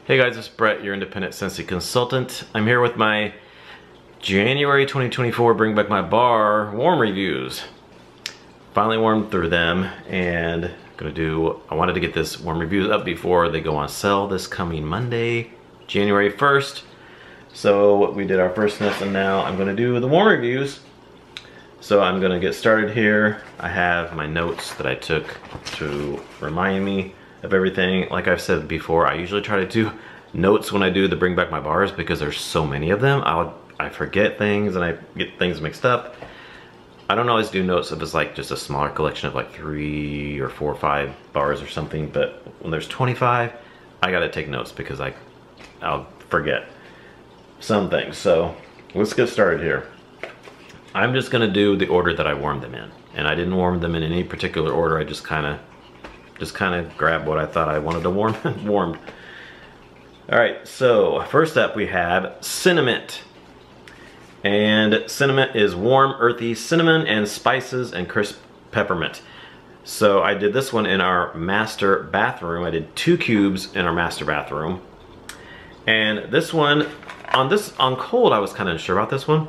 Hey guys, it's Brett, your independent Scentsy consultant. I'm here with my January 2024 Bring Back My Bar warm reviews. Finally warmed through them and I wanted to get this warm reviews up before they go on sale this coming Monday, January 1st. So we did our first sniffs and now I'm gonna do the warm reviews. So I'm gonna get started here. I have my notes that I took to remind me of everything. Like I've said before, I usually try to do notes when I do the Bring Back My Bars because there's so many of them. I forget things and I get things mixed up. I don't always do notes if it's like just a smaller collection of like 3 or 4 or 5 bars or something, but when there's 25, I gotta take notes because I'll forget some things. So let's get started here. I'm just gonna do the order that I warmed them in, and I didn't warm them in any particular order. I just kind of grabbed what I thought I wanted to warm and warmed. All right, so first up we have Cinnamon. And cinnamon is warm, earthy cinnamon and spices and crisp peppermint. So I did this one in our master bathroom. I did 2 cubes in our master bathroom. And this one, on cold, I was kind of unsure about this one.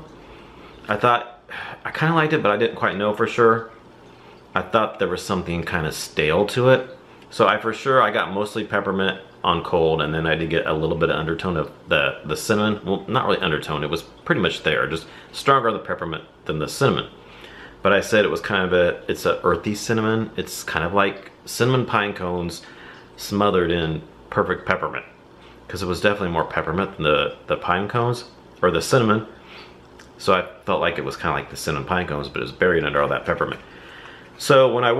I kind of liked it, but I didn't quite know for sure. I thought there was something kind of stale to it. So I got mostly peppermint on cold, and then I did get a little bit of undertone of the cinnamon. Well, not really undertone, it was pretty much there, just stronger on the peppermint than the cinnamon. But I said it was kind of it's a earthy cinnamon. It's kind of like cinnamon pine cones smothered in perfect peppermint. Because it was definitely more peppermint than the pine cones, or the cinnamon. So I felt like it was kind of like the cinnamon pine cones, but it was buried under all that peppermint. So when I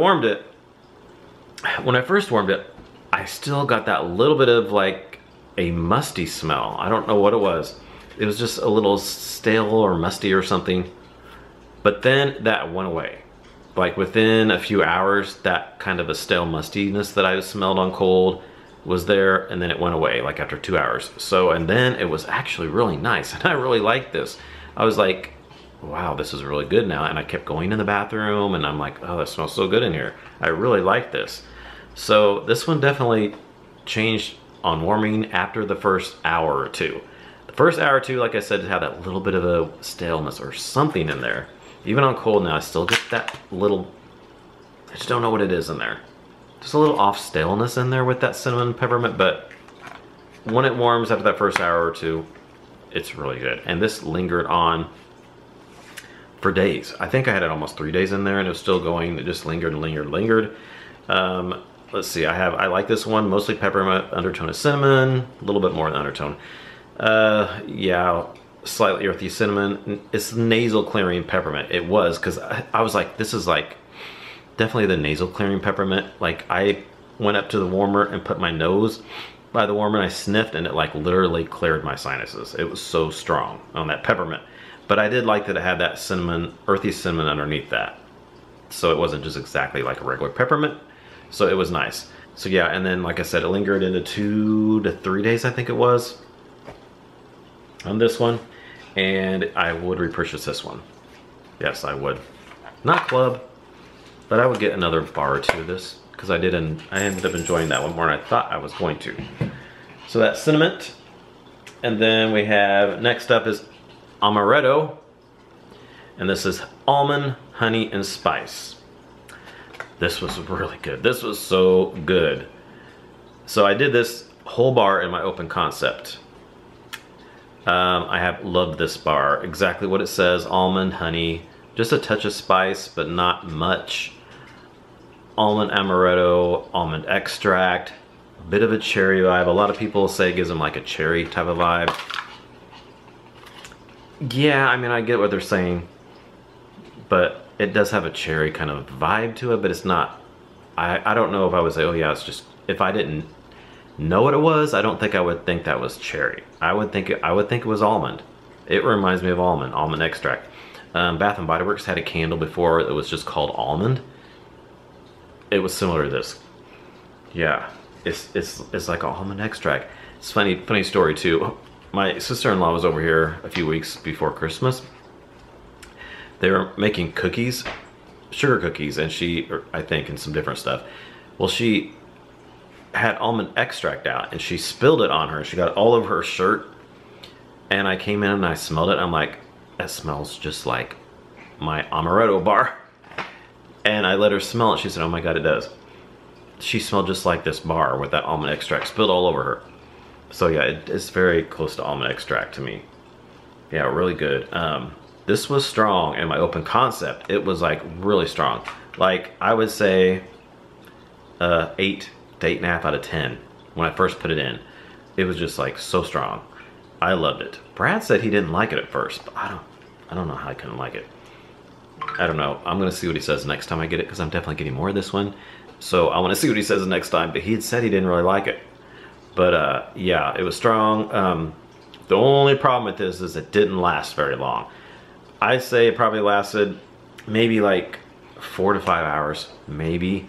first warmed it, I still got that little bit of like a musty smell. I don't know what it was. It was just a little stale or musty or something. But then that went away. Like within a few hours, that kind of a stale mustiness that I smelled on cold was there, and then it went away like after 2 hours. So, and then it was actually really nice, and I really liked this. I was like, wow, this is really good now. And I kept going in the bathroom and I'm like, oh, that smells so good in here. I really like this. So this one definitely changed on warming after the first hour or two. The first hour or two, like I said, it had that little bit of a staleness or something in there. Even on cold now, I still get that little, I just don't know what it is in there. Just a little off staleness in there with that cinnamon peppermint, but when it warms after that first hour or two, it's really good. And this lingered on for days. I think I had it almost 3 days in there and it was still going. It just lingered and lingered and lingered. Let's see, I like this one, mostly peppermint, undertone of cinnamon, a little bit more than undertone. Yeah, slightly earthy cinnamon. It's nasal clearing peppermint. It was, because I was like, this is like definitely the nasal clearing peppermint. Like I went up to the warmer and put my nose by the warmer and I sniffed and it like literally cleared my sinuses. It was so strong on that peppermint. But I did like that it had that cinnamon, earthy cinnamon underneath that. So it wasn't just exactly like a regular peppermint. So it was nice. So yeah, and then like I said, it lingered into 2 to 3 days, I think it was, on this one. And I would repurchase this one. Yes, I would. Not club, but I would get another bar or 2 of this, because I ended up enjoying that one more than I thought I was going to. So that's cinnamon. And then we have, next up is Amaretto. And this is almond, honey, and spice. This was really good. This was so good. So I did this whole bar in my open concept. I have loved this bar. Exactly what it says, almond, honey, just a touch of spice, but not much. Almond amaretto, almond extract, a bit of a cherry vibe. A lot of people say it gives them like a cherry type of vibe. Yeah, I mean, I get what they're saying, but it does have a cherry kind of vibe to it, but it's not, I don't know if I would say, oh yeah, it's just, if I didn't know what it was, I don't think I would think that was cherry. I would think it was almond. It reminds me of almond extract. Bath and Body Works had a candle before that was just called almond. It was similar to this. Yeah, it's like almond extract. It's funny story too. My sister-in-law was over here a few weeks before Christmas. They were making cookies, sugar cookies, and I think, and some different stuff. Well, she had almond extract out, and she spilled it on her. She got it all over her shirt, and I came in and I smelled it. I'm like, that smells just like my Amaretto bar. And I let her smell it. She said, oh my God, it does. She smelled just like this bar with that almond extract spilled all over her. So yeah, it's very close to almond extract to me. Yeah, really good. This was strong in my open concept. It was like really strong. Like I would say 8 to 8.5 out of 10 when I first put it in. It was just like so strong. I loved it. Brad said he didn't like it at first, but I don't know how I couldn't like it. I don't know. I'm gonna see what he says next time I get it, because I'm definitely getting more of this one. So I want to see what he says next time. But he had said he didn't really like it. But yeah, it was strong. The only problem with this is it didn't last very long. I say it probably lasted maybe like 4 to 5 hours, maybe,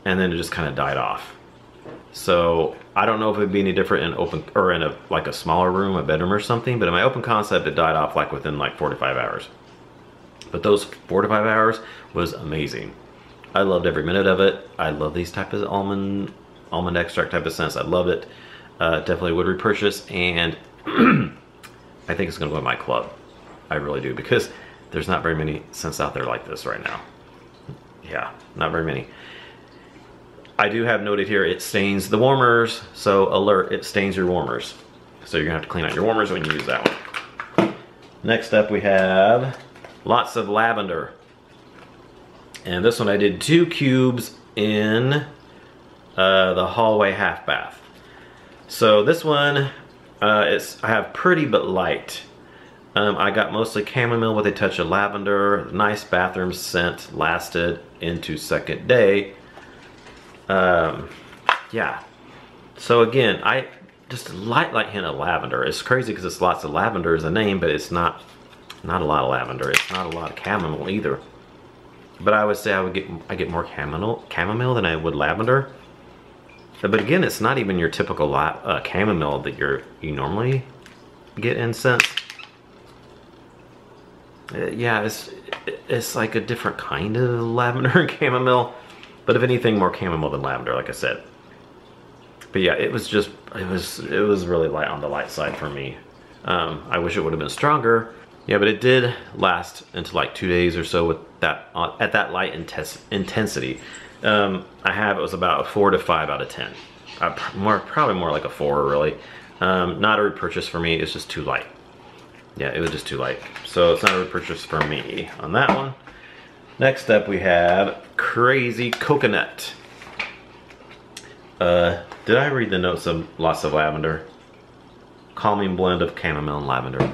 and then it just kind of died off. So I don't know if it'd be any different in open or in like a smaller room, a bedroom or something. But in my open concept, it died off like within like 4 to 5 hours. But those 4 to 5 hours was amazing. I loved every minute of it. I love these type of almond extract type of scents. I loved it. Definitely would repurchase, and I think it's gonna go in my club. I really do, because there's not very many scents out there like this right now. Yeah, not very many. I do have noted here, it stains the warmers, so alert, it stains your warmers. So you're gonna have to clean out your warmers when you use that one. Next up we have lots of lavender. And this one I did 2 cubes in the hallway half bath. So this one, I have pretty but light. I got mostly chamomile with a touch of lavender. Nice bathroom scent, lasted into second day. Yeah. So again, I just a light hint of lavender. It's crazy because it's lots of lavender as a name, but it's not a lot of lavender. It's not a lot of chamomile either. But I would say I get more chamomile than I would lavender. But again, it's not even your typical chamomile that you normally get in scents. Yeah, it's like a different kind of lavender and chamomile. But if anything, more chamomile than lavender, like I said. But yeah, it was really light on the light side for me. I wish it would have been stronger. Yeah, but it did last until like 2 days or so with that at that light intensity. It was about a 4 to 5 out of 10. Probably more like a 4 really. Not a repurchase for me. It's just too light. Yeah, it was just too light. So it's not a repurchase for me on that one. Next up we have Crazy Coconut. Did I read the notes of lots of lavender? Calming blend of chamomile and lavender.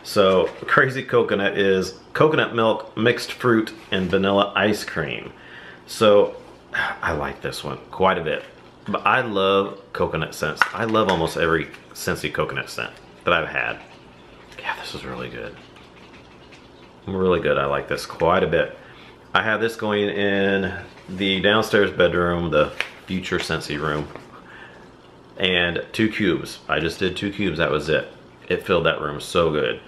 So Crazy Coconut is coconut milk, mixed fruit, and vanilla ice cream. So I like this one quite a bit. But I love coconut scents. I love almost every Scentsy coconut scent that I've had. Yeah, this is really good. Really good. I like this quite a bit. I have this going in the downstairs bedroom, the future Scentsy room, and 2 cubes. I just did 2 cubes. That was it. It filled that room so good.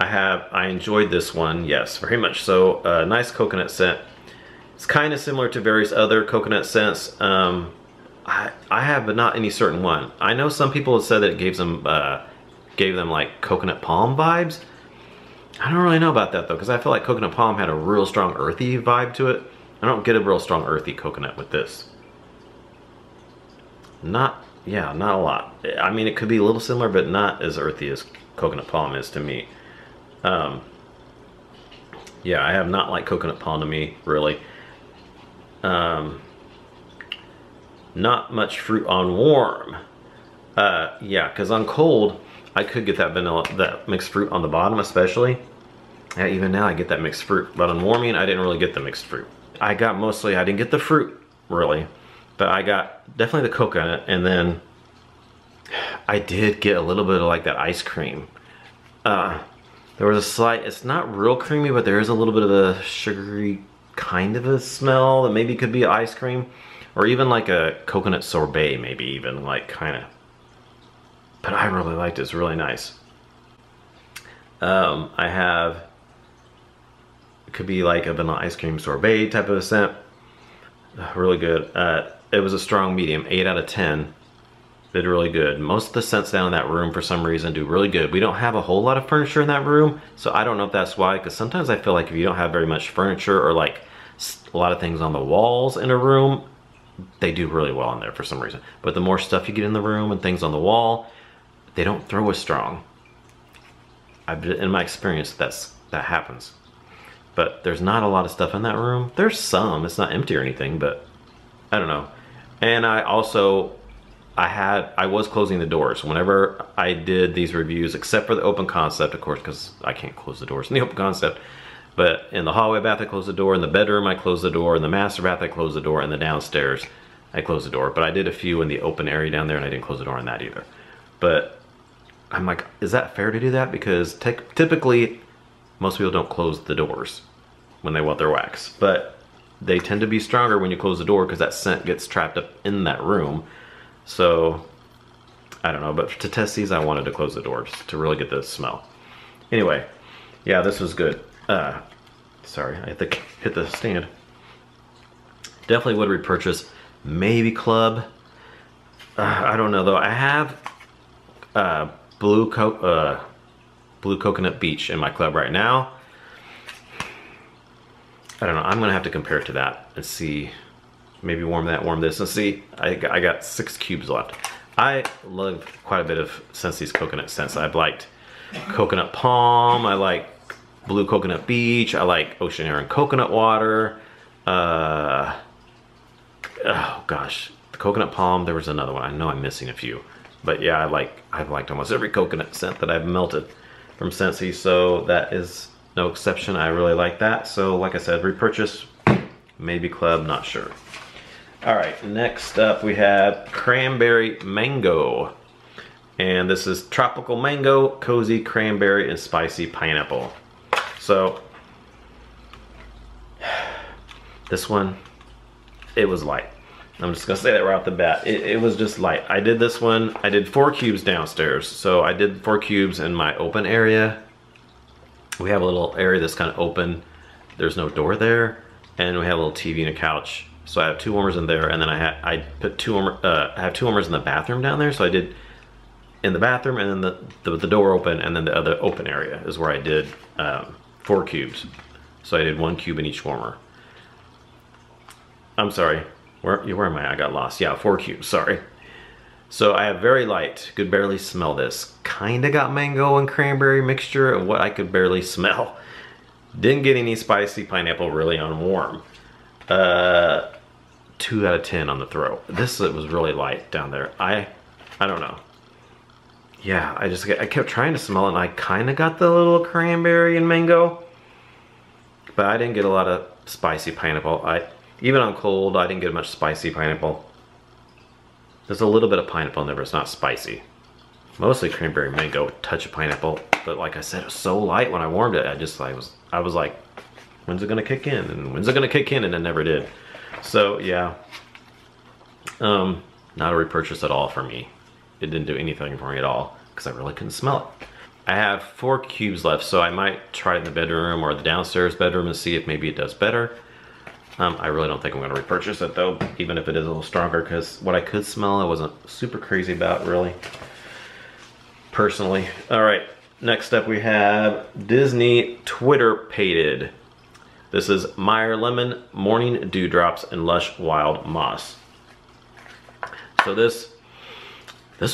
I enjoyed this one, yes, very much so. Nice coconut scent. It's kind of similar to various other coconut scents. I have, but not any certain one. I know some people have said that it gave them like coconut palm vibes. I don't really know about that though, because I feel like coconut palm had a real strong earthy vibe to it. I don't get a real strong earthy coconut with this. Not a lot. I mean, it could be a little similar, but not as earthy as coconut palm is to me. Yeah, I have not liked coconut palm to me, really. Not much fruit on warm. Yeah, because on cold, I could get that vanilla, that mixed fruit on the bottom especially. Yeah, even now I get that mixed fruit, but on warming, I didn't really get the mixed fruit. I didn't get the fruit, really, but I got definitely the coconut, and then I did get a little bit of like that ice cream. There was a slight, it's not real creamy, but there is a little bit of a sugary kind of a smell that maybe could be ice cream, or even like a coconut sorbet, maybe even like kind of. But I really liked it. It's really nice. I have, it could be like a vanilla ice cream sorbet type of a scent. Really good. It was a strong medium, 8 out of 10. Did really good. Most of the scents down in that room for some reason do really good. We don't have a whole lot of furniture in that room, so I don't know if that's why, because sometimes I feel like if you don't have very much furniture or like a lot of things on the walls in a room, they do really well in there for some reason. But the more stuff you get in the room and things on the wall, they don't throw as strong. In my experience, that happens. But there's not a lot of stuff in that room. There's some, it's not empty or anything, but I don't know. And I also, I was closing the doors whenever I did these reviews, except for the open concept, of course, because I can't close the doors in the open concept. But in the hallway bath, I closed the door. In the bedroom, I closed the door. In the master bath, I closed the door. And the downstairs, I closed the door. But I did a few in the open area down there, and I didn't close the door on that either. But I'm like, is that fair to do that? Because typically, most people don't close the doors when they want their wax. But they tend to be stronger when you close the door because that scent gets trapped up in that room. So, I don't know. But to test these, I wanted to close the door just to really get the smell. Anyway, yeah, this was good. Sorry, I hit the stand. Definitely would repurchase. Maybe Club. I don't know though. I have Blue Coconut Beach in my club right now. I don't know. I'm gonna have to compare it to that and see. Maybe warm that, warm this, and see. I got 6 cubes left. I love quite a bit of Scentsy's coconut scents. I've liked Coconut Palm. I like Blue Coconut Beach. I like Ocean Air and Coconut Water. Oh gosh, the Coconut Palm. There was another one. I know I'm missing a few, but yeah, I've liked almost every coconut scent that I've melted from Scentsy, so that is no exception. I really like that. So like I said, repurchase, maybe Club, not sure. All right, next up we have Cranberry Mango. And this is Tropical Mango, Cozy Cranberry, and Spicy Pineapple. So, this one, it was light. I'm just gonna say that right off the bat. It was just light. I did this one, I did 4 cubes downstairs. So I did 4 cubes in my open area. We have a little area that's kind of open. There's no door there. And we have a little TV and a couch. So I have 2 warmers in there, and then I have 2 warmers in the bathroom down there. So I did in the bathroom, and then the door open, and then the other open area is where I did 4 cubes. So I did 1 cube in each warmer. I'm sorry, where am I? I got lost. Yeah, 4 cubes, sorry. So I have very light, could barely smell this. Kinda got mango and cranberry mixture and what I could barely smell. Didn't get any spicy pineapple really on warm. 2 out of 10 on the throw. This was really light down there. I don't know. Yeah, I kept trying to smell it, and I kind of got the little cranberry and mango, but I didn't get a lot of spicy pineapple. Even on cold, I didn't get much spicy pineapple. There's a little bit of pineapple in there, but it's not spicy. Mostly cranberry, mango, touch of pineapple. But like I said, it was so light when I warmed it. I was like, when's it gonna kick in? And when's it gonna kick in? And it never did. So yeah, not a repurchase at all for me. It didn't do anything for me at all because I really couldn't smell it. I have 4 cubes left, so I might try it in the bedroom or the downstairs bedroom and see if maybe it does better. I really don't think I'm going to repurchase it though, even if it is a little stronger, because what I could smell I wasn't super crazy about really, personally. All right, next up we have Disney Twitter Pated. This is Meyer Lemon, Morning Dewdrops, and Lush Wild Moss. So this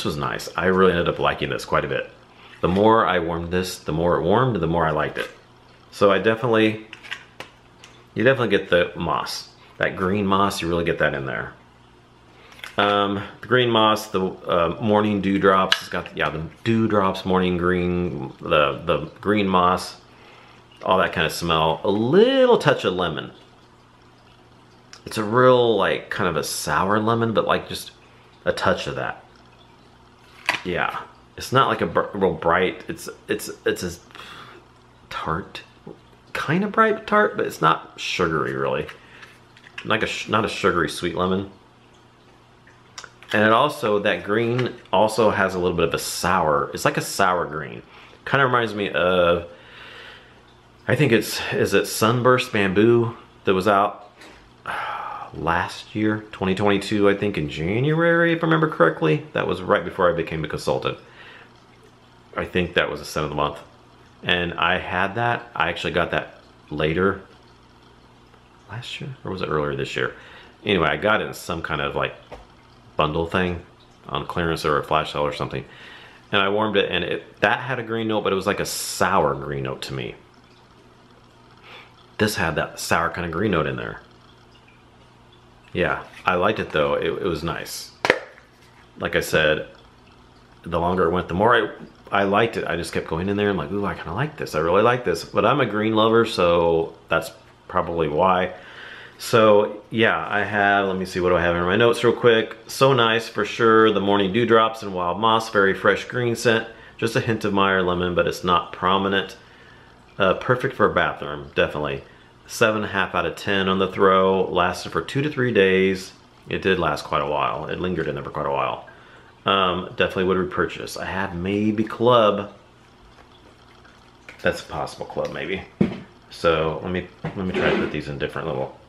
was nice. I really ended up liking this quite a bit. The more I warmed this, the more it warmed, the more I liked it. So you definitely get the moss. That green moss, you really get that in there. The green moss, the morning dewdrops, it's got, yeah, the dewdrops, morning green, the green moss, all that kind of smell. A little touch of lemon. It's a real, like, kind of a sour lemon, but like just a touch of that. Yeah, it's not like a real bright, it's a tart, kind of bright tart, but it's not sugary really. Like not a sugary sweet lemon. And it also, that green also has a little bit of a sour, it's like a sour green. Kind of reminds me of, I think is it Sunburst Bamboo that was out last year, 2022, I think in January, if I remember correctly. That was right before I became a consultant. I think that was the scent of the month. And I had that, I actually got that later, last year, or was it earlier this year? Anyway, I got it in some kind of like bundle thing on clearance or a flash sale or something. And I warmed it, and that had a green note, but it was like a sour green note to me. This had that sour kind of green note in there. Yeah, I liked it though. It was nice. Like I said, the longer it went, the more I liked it. I just kept going in there and like, ooh, I kind of like this. I really like this. But I'm a green lover, so that's probably why. So yeah, I have, let me see, what do I have in my notes real quick? So nice for sure. The morning dewdrops and wild moss, very fresh green scent. Just a hint of Meyer lemon, but it's not prominent. Perfect for a bathroom, definitely. 7.5 out of 10 on the throw. Lasted for 2 to 3 days. It did last quite a while. It lingered in there for quite a while. Definitely would repurchase. I have maybe club. That's a possible club maybe. So let me try to put these in different little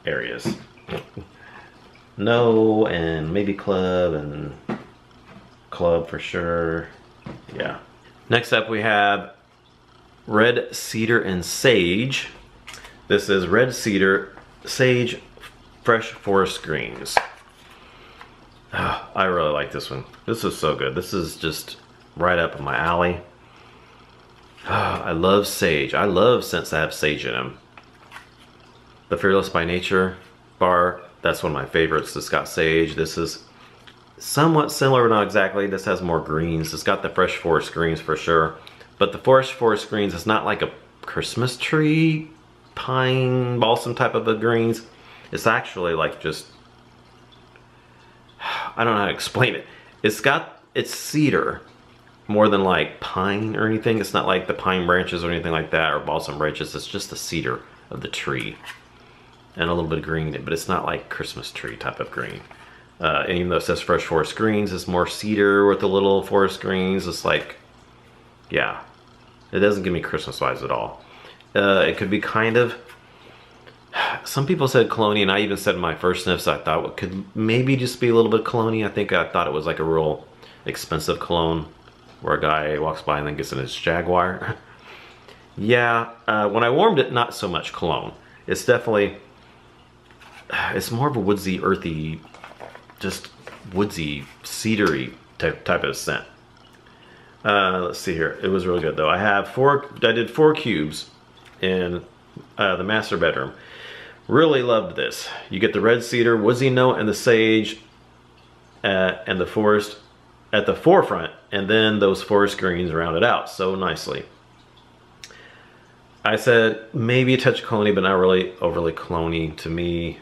areas. No, and maybe club, and club for sure. Yeah. Next up we have Red Cedar and Sage. This is Red Cedar, Sage, Fresh Forest Greens. I really like this one. This is so good. This is just right up my alley. I love sage. I love scents that have sage in them. The Fearless by Nature bar, that's one of my favorites. It's got sage. This is somewhat similar, but not exactly. This has more greens. It's got the Fresh Forest Greens for sure. But the Forest Greens is not like a Christmas tree, pine, balsam type of a greens. It's actually like just, I don't know how to explain it. It's cedar more than like pine or anything. It's not like the pine branches or anything like that, or balsam branches. It's just the cedar of the tree and a little bit of green in it, but it's not like Christmas tree type of green. And even though it says Fresh Forest Greens, it's more cedar with the little forest greens. It's like, yeah, it doesn't give me Christmas vibes at all. It could be kind of, some people said cologne, and I even said in my first sniffs I thought it could maybe just be a little bit cologne. I think I thought it was like a real expensive cologne where a guy walks by and then gets in his Jaguar. Yeah, when I warmed it, not so much cologne. It's definitely, it's more of a woodsy, earthy, just woodsy, cedary type of scent. Let's see here. It was really good though. I did 4 cubes in the master bedroom. Really loved this. You get the red cedar, woodsy note, and the sage and the forest at the forefront, and then those forest greens round it out so nicely. I said maybe a touch cloney, but not really overly cloney to me.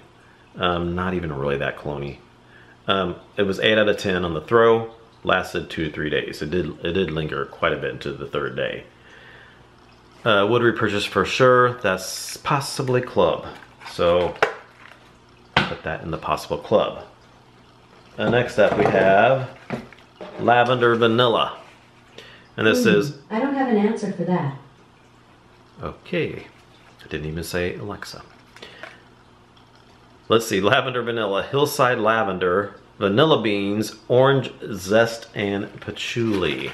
Not even really that cloney. It was 8 out of 10 on the throw. Lasted 2 to 3 days. It did linger quite a bit into the 3rd day. Would repurchase for sure. That's possibly club. So put that in the possible club. Next up we have Lavender Vanilla. And this is... I don't have an answer for that. Okay. I didn't even say Alexa. Let's see. Lavender Vanilla. Hillside Lavender. Vanilla beans. Orange zest and patchouli.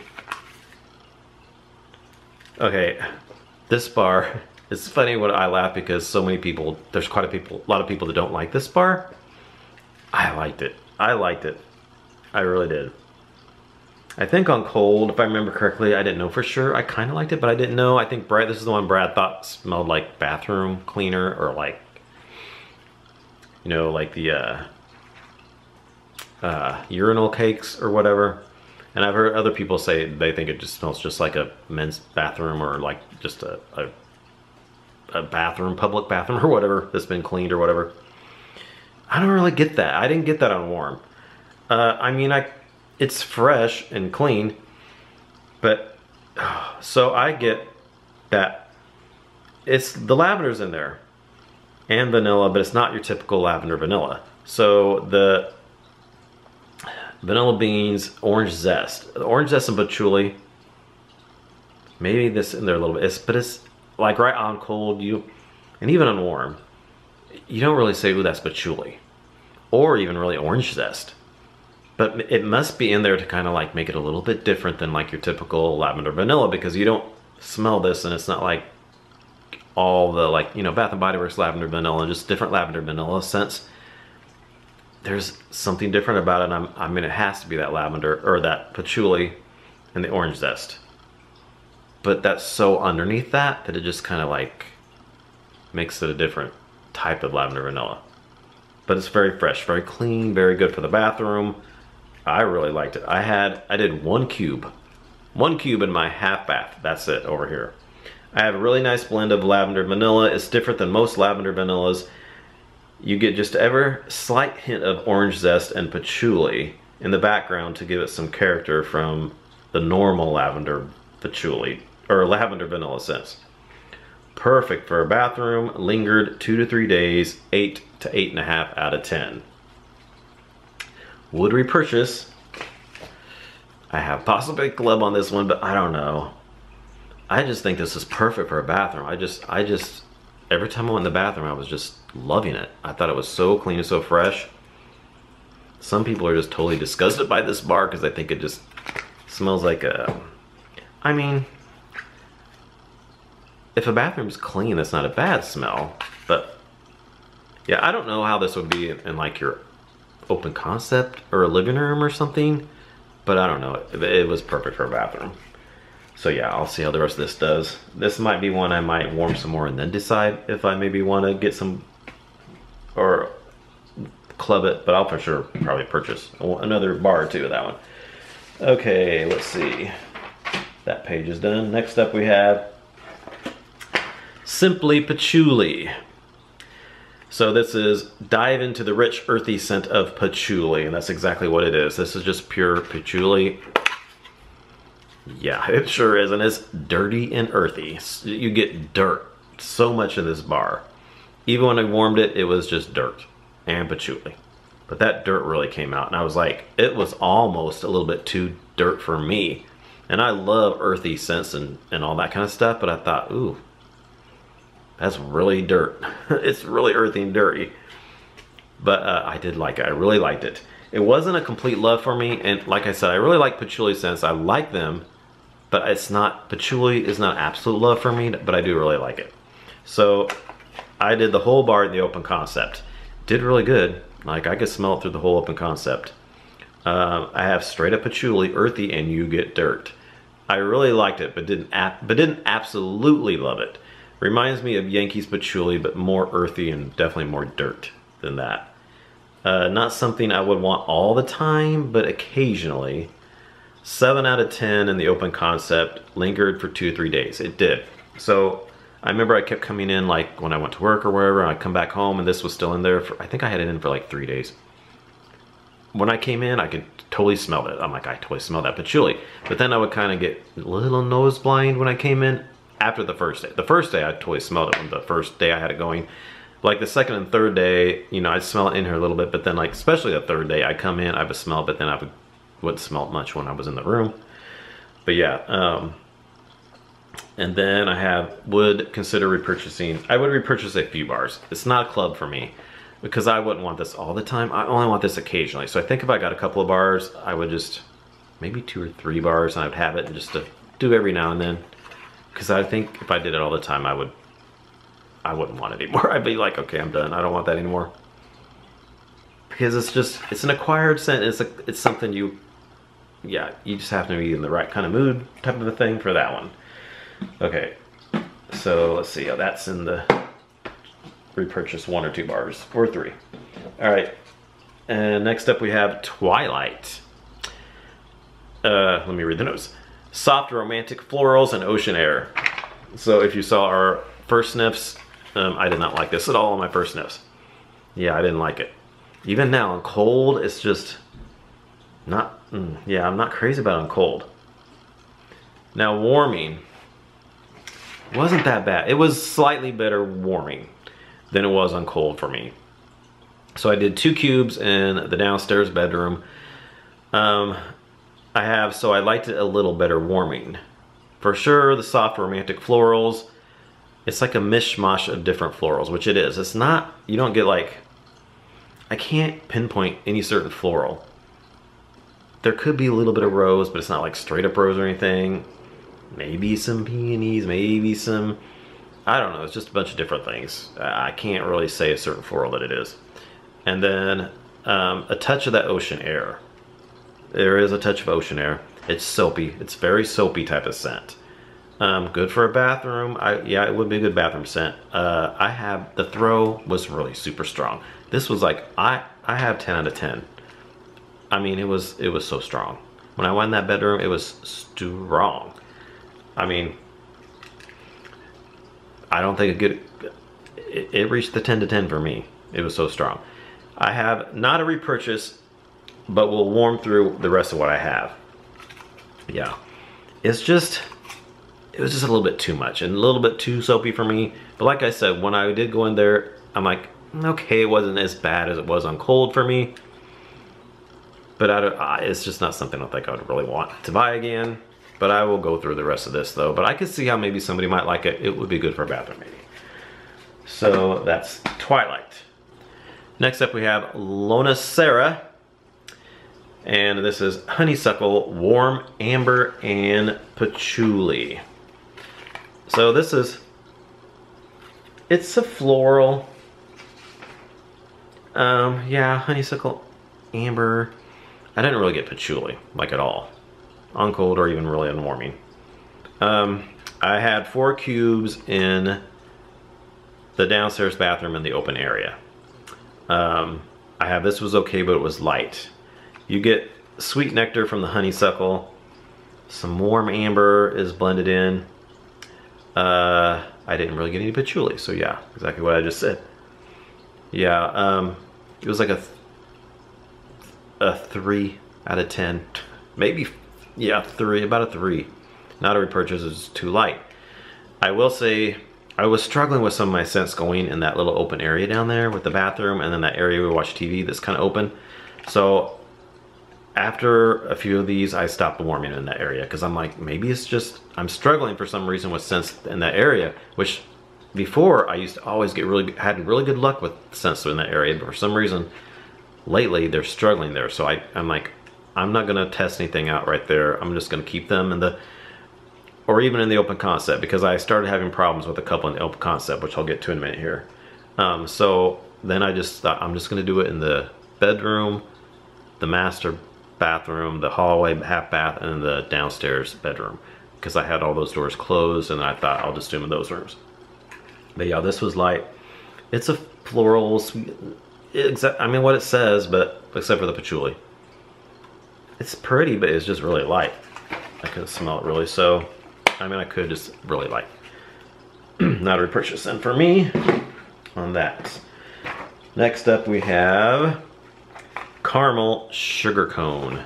Okay. This bar... It's funny when I laugh because so many people... There's quite a lot of people that don't like this bar. I liked it. I liked it. I really did. I think on cold, if I remember correctly, I didn't know for sure. I kind of liked it, but I didn't know. I think this is the one Brad thought smelled like bathroom cleaner, or like, you know, like the urinal cakes or whatever. And I've heard other people say they think it just smells just like a men's bathroom, or like just a bathroom, public bathroom or whatever that's been cleaned or whatever. I don't really get that. I didn't get that on warm. I mean, it's fresh and clean, but so I get that it's the lavender's in there and vanilla, but it's not your typical lavender vanilla. So the vanilla beans, orange zest, and patchouli, maybe this in there a little bit. But it's like right on cold, and even on warm, you don't really say, ooh, that's patchouli. or even really orange zest. But it must be in there to kind of like make it a little bit different than like your typical lavender vanilla, because you don't smell this and it's not like all the like, you know, Bath and Body Works lavender vanilla, just different lavender vanilla scents. There's something different about it, and I mean, it has to be that lavender or that patchouli and the orange zest. But that's so underneath that it just kind of like makes it a different type of lavender vanilla. But it's very fresh, very clean, very good for the bathroom. I really liked it. I did one cube in my half bath. That's it over here. I have a really nice blend of lavender vanilla. It's different than most lavender vanillas. You get just ever slight hint of orange zest and patchouli in the background to give it some character from the normal lavender patchouli or lavender vanilla scents. Perfect for a bathroom, lingered 2 to 3 days, 8 to 8.5 out of 10. Would repurchase. I have possibly a club on this one, but I don't know. I just think this is perfect for a bathroom. I just every time I went in the bathroom, I was just loving it. I thought it was so clean and so fresh. Some people are just totally disgusted by this bar because they think it just smells like a, I mean, if a bathroom's clean, that's not a bad smell. But yeah, I don't know how this would be in like your open concept or a living room or something, but I don't know. It was perfect for a bathroom. So yeah, I'll see how the rest of this does. This might be one I might warm some more and then decide if I maybe want to get some or club it, but I'll for sure probably purchase another bar or two of that one. Okay, let's see. That page is done. Next up we have Simply Patchouli. So this is dive into the rich earthy scent of patchouli, and that's exactly what it is. This is just pure patchouli. Yeah, it sure is, and it's dirty and earthy. You get dirt so much in this bar. Even when I warmed it, it was just dirt and patchouli. But that dirt really came out, and I was like, it was almost a little bit too dirt for me. And I love earthy scents and all that kind of stuff, but I thought, ooh, that's really dirt. It's really earthy and dirty. But I did like it. I really liked it. It wasn't a complete love for me, and like I said, I really like patchouli scents. I like them, but it's not, patchouli is not absolute love for me, but I do really like it. So I did the whole bar in the open concept. Did really good. Like, I could smell it through the whole open concept. I have straight up patchouli, earthy, and you get dirt. I really liked it, but didn't absolutely love it. Reminds me of Yankees patchouli, but more earthy and definitely more dirt than that. Not something I would want all the time, but occasionally. 7 out of 10 in the open concept. Lingered for 2 or 3 days. It did. So I remember I kept coming in like when I went to work or wherever, and I'd come back home and this was still in there for, I think I had it in for like 3 days. When I came in, I could totally smell it. I'm like, I totally smell that patchouli. But then I would kind of get a little nose blind when I came in after the first day. The first day I totally smelled it when the first day I had it going. Like the second and third day, you know, I'd smell it in here a little bit, but then like, especially the third day, I come in, I would smell it, but then I wouldn't smell it much when I was in the room. But yeah, and then I would consider repurchasing. I would repurchase a few bars. It's not a club for me because I wouldn't want this all the time. I only want this occasionally. So I think if I got a couple of bars, I would just, maybe 2 or 3 bars, and I would have it and just to do every now and then. Because I think if I did it all the time, I wouldn't want it anymore. I'd be like, okay, I'm done. I don't want that anymore. Because it's an acquired scent. It's something you just have to be in the right kind of mood type of a thing for that one. Okay, so let's see how that's in the repurchase 1 or 2 bars, or 3. All right, and next up we have Twilight. Let me read the notes. Soft romantic florals and ocean air. So if you saw our first sniffs, I did not like this at all on my first sniffs. Yeah, I didn't like it. Even now on cold, it's just not, yeah, I'm not crazy about it on cold. Now warming, wasn't that bad. It was slightly better warming than it was on cold for me. So I did 2 cubes in the downstairs bedroom. So I liked it a little better warming. For sure, the soft romantic florals, it's like a mishmash of different florals, which it is. It's not, you don't get like, I can't pinpoint any certain floral. There could be a little bit of rose, but it's not like straight up rose or anything. Maybe some peonies, maybe some, I don't know, it's just a bunch of different things. I can't really say a certain floral that it is. And then a touch of that ocean air. There is a touch of ocean air. It's soapy, it's very soapy type of scent. Good for a bathroom. Yeah, it would be a good bathroom scent. The throw was really super strong. This was like, I have 10 out of 10. I mean, it was so strong. When I went in that bedroom, it was strong. I mean, I don't think it reached the 10 to 10 for me. It was so strong. I have not a repurchase, but will warm through the rest of what I have. Yeah, it was just a little bit too much and a little bit too soapy for me. But like I said, when I did go in there, I'm like, okay, it wasn't as bad as it was on cold for me. But it's just not something I think I would really want to buy again. But I will go through the rest of this though. But I could see how maybe somebody might like it. It would be good for a bathroom maybe. So that's Twilight. Next up we have Lona Sarah. And this is Honeysuckle, Warm Amber, and Patchouli. So this is, it's a floral. Yeah, honeysuckle, amber. I didn't really get patchouli, like at all. On cold or even really on warming. I had 4 cubes in the downstairs bathroom in the open area. This was okay, but it was light. You get sweet nectar from the honeysuckle. Some warm amber is blended in. I didn't really get any patchouli, so yeah, exactly what I just said. Yeah, it was like a 3 out of 10. Maybe, yeah, 3, about a 3. Not a repurchase, it's too light. I will say, I was struggling with some of my scents going in that little open area down there with the bathroom, and then that area we watch TV that's kind of open. So after a few of these, I stopped warming in that area because I'm like, maybe it's just, I'm struggling for some reason with scents in that area, which before I used to always had really good luck with scents in that area, but for some reason lately they're struggling there. So I'm like, I'm not gonna test anything out right there. I'm just gonna keep them in the, or even in the open concept, because I started having problems with a couple in the open concept, which I'll get to in a minute here. So then I just thought I'm just gonna do it in the bedroom, the master bathroom, the hallway half bath, and the downstairs bedroom, because I had all those doors closed, and I thought I'll just do them in those rooms. But yeah, this was light. It's a floral, sweet, I mean what it says, but except for the patchouli. It's pretty, but it's just really light. I couldn't smell it really, so I mean I could just really light. Not a repurchase then for me on that. Next up we have Caramel Sugar Cone.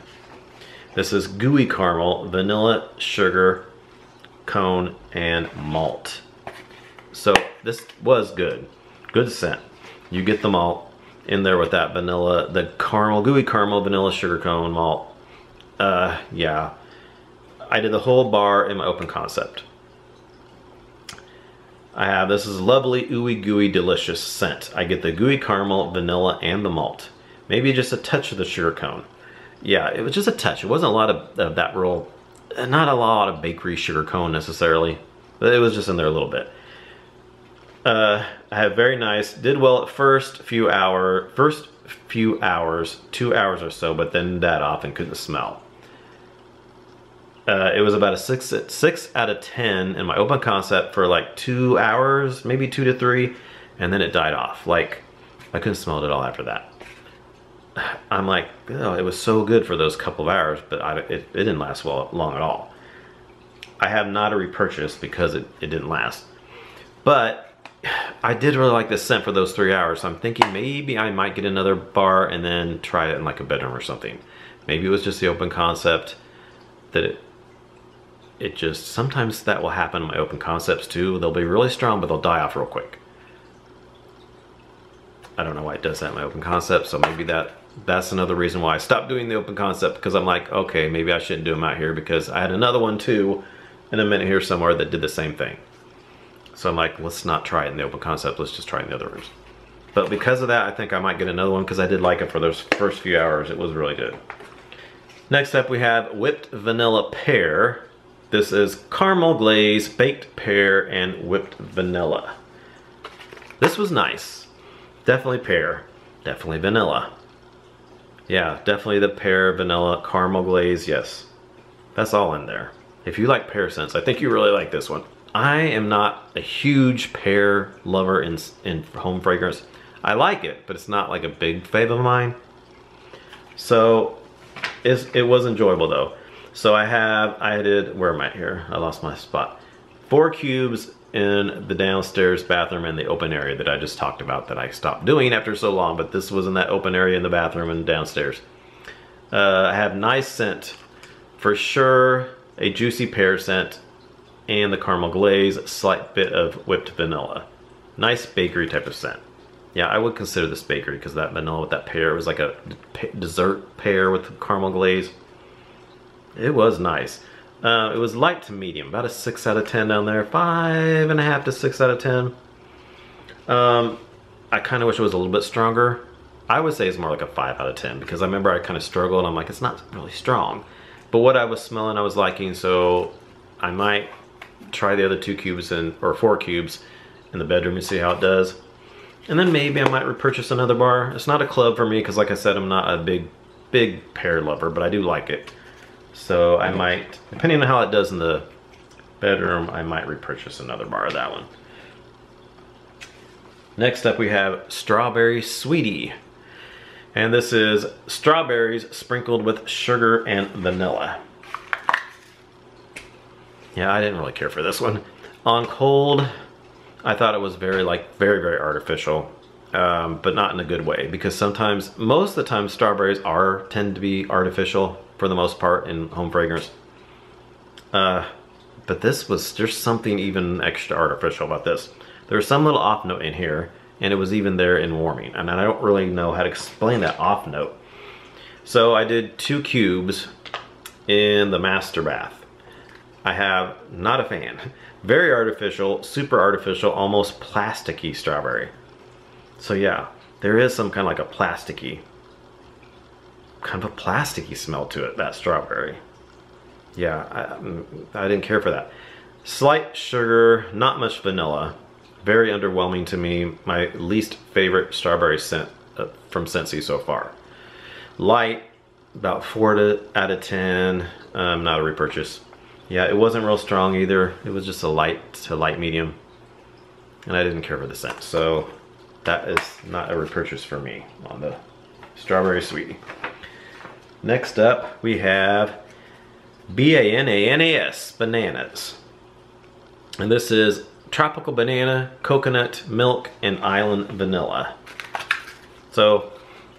This is Gooey Caramel, Vanilla, Sugar, Cone, and Malt. So this was good. Good scent. You get the malt in there with that vanilla, the caramel, Gooey Caramel, Vanilla, Sugar Cone, Malt. Yeah. I did the whole bar in my open concept. This is lovely, ooey gooey, delicious scent. I get the Gooey Caramel, Vanilla, and the malt. Maybe just a touch of the sugar cone. Yeah, it was just a touch. It wasn't a lot of that real, not a lot of bakery sugar cone necessarily, but it was just in there a little bit. I had very nice, did well at first few hours, 2 hours or so, but then that off and couldn't smell. It was about a 6 out of 10 in my open concept for like 2 hours, maybe 2 to 3, and then it died off. Like, I couldn't smell it at all after that. I'm like, oh, it was so good for those couple of hours, but it didn't last long at all. I have not a repurchase because it didn't last. But I did really like this scent for those 3 hours, so I'm thinking maybe I might get another bar and then try it in like a bedroom or something. Maybe it was just the open concept that it just, sometimes that will happen in my open concepts too. They'll be really strong, but they'll die off real quick. I don't know why it does that in my open concept, so maybe that's another reason why I stopped doing the open concept, because I'm like, okay, maybe I shouldn't do them out here, because I had another one too in a minute here somewhere that did the same thing. So I'm like, let's not try it in the open concept, let's just try it in the other rooms. But because of that, I think I might get another one because I did like it for those first few hours. It was really good. Next up we have Whipped Vanilla Pear. This is caramel glaze, baked pear, and whipped vanilla. This was nice. Definitely pear, definitely vanilla. Yeah, definitely the pear, vanilla, caramel glaze, yes. That's all in there. If you like pear scents, I think you really like this one. I am not a huge pear lover in home fragrance. I like it, but it's not like a big fave of mine. So it was enjoyable though. So I did, where am I here? I lost my spot. 4 cubes in the downstairs bathroom and the open area that I just talked about that I stopped doing after so long, but this was in that open area in the bathroom and downstairs. I have nice scent, for sure, a juicy pear scent, and the caramel glaze, slight bit of whipped vanilla. Nice bakery type of scent. Yeah, I would consider this bakery because that vanilla with that pear, it was like a dessert pear with caramel glaze. It was nice. It was light to medium, about a 6 out of 10 down there, 5.5 to 6 out of 10. I kind of wish it was a little bit stronger. I would say it's more like a 5 out of 10 because I remember I kind of struggled. I'm like, it's not really strong. But what I was smelling, I was liking, so I might try the other 2 cubes or 4 cubes in the bedroom and see how it does. And then maybe I might repurchase another bar. It's not a club for me because, like I said, I'm not a big pear lover, but I do like it. So I might, depending on how it does in the bedroom, I might repurchase another bar of that one. Next up we have Strawberry Sweetie. And this is strawberries sprinkled with sugar and vanilla. Yeah, I didn't really care for this one. On cold, I thought it was very very artificial, but not in a good way, because sometimes, most of the time, strawberries tend to be artificial for the most part in home fragrance. But there's something even extra artificial about this. There's some little off note in here, and it was even there in warming, and I don't really know how to explain that off note. So I did 2 cubes in the master bath. I have, not a fan. Very artificial, super artificial, almost plasticky strawberry. So yeah, there is some kind of like a plasticky smell to it, that strawberry. Yeah, I didn't care for that. Slight sugar, not much vanilla. Very underwhelming to me. My least favorite strawberry scent from Scentsy so far. Light, about 4 out of 10. Not a repurchase. Yeah, it wasn't real strong either. It was just a light to light medium. And I didn't care for the scent. So that is not a repurchase for me on the Strawberry Sweetie. Next up, we have BANANAS, bananas. And this is tropical banana, coconut, milk, and island vanilla. So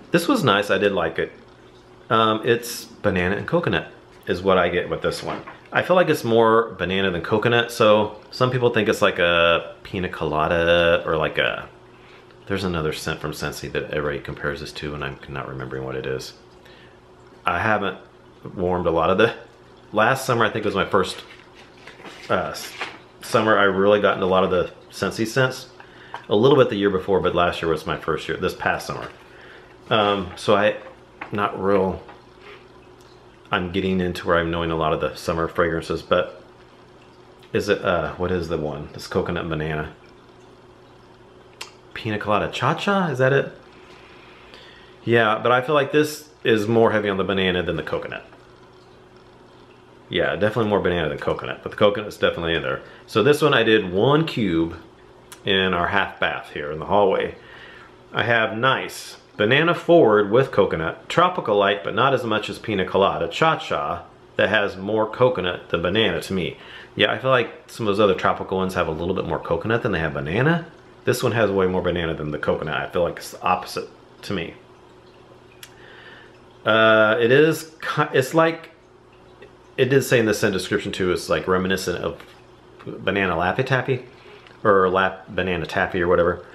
this was nice, I did like it. It's banana and coconut is what I get with this one. I feel like it's more banana than coconut, so some people think it's like a pina colada or like there's another scent from Scentsy that everybody compares this to, and I'm not remembering what it is. I haven't warmed a lot of the, last summer I think was my first summer I really got into a lot of the Scentsy scents. A little bit the year before, but last year was my first year, this past summer. So I'm getting into where I'm knowing a lot of the summer fragrances, but is it, what is the one? This coconut and banana. Pina colada cha-cha, is that it? Yeah, but I feel like this is more heavy on the banana than the coconut. Yeah, definitely more banana than coconut, but the coconut's definitely in there. So this one I did 1 cube in our half bath here in the hallway. I have nice banana forward with coconut, tropical light but not as much as pina colada, cha-cha that has more coconut than banana to me. Yeah, I feel like some of those other tropical ones have a little bit more coconut than they have banana. This one has way more banana than the coconut. I feel like it's the opposite to me. It's like, it did say in the scent description too, it's like reminiscent of banana Laffy Taffy or banana taffy or whatever.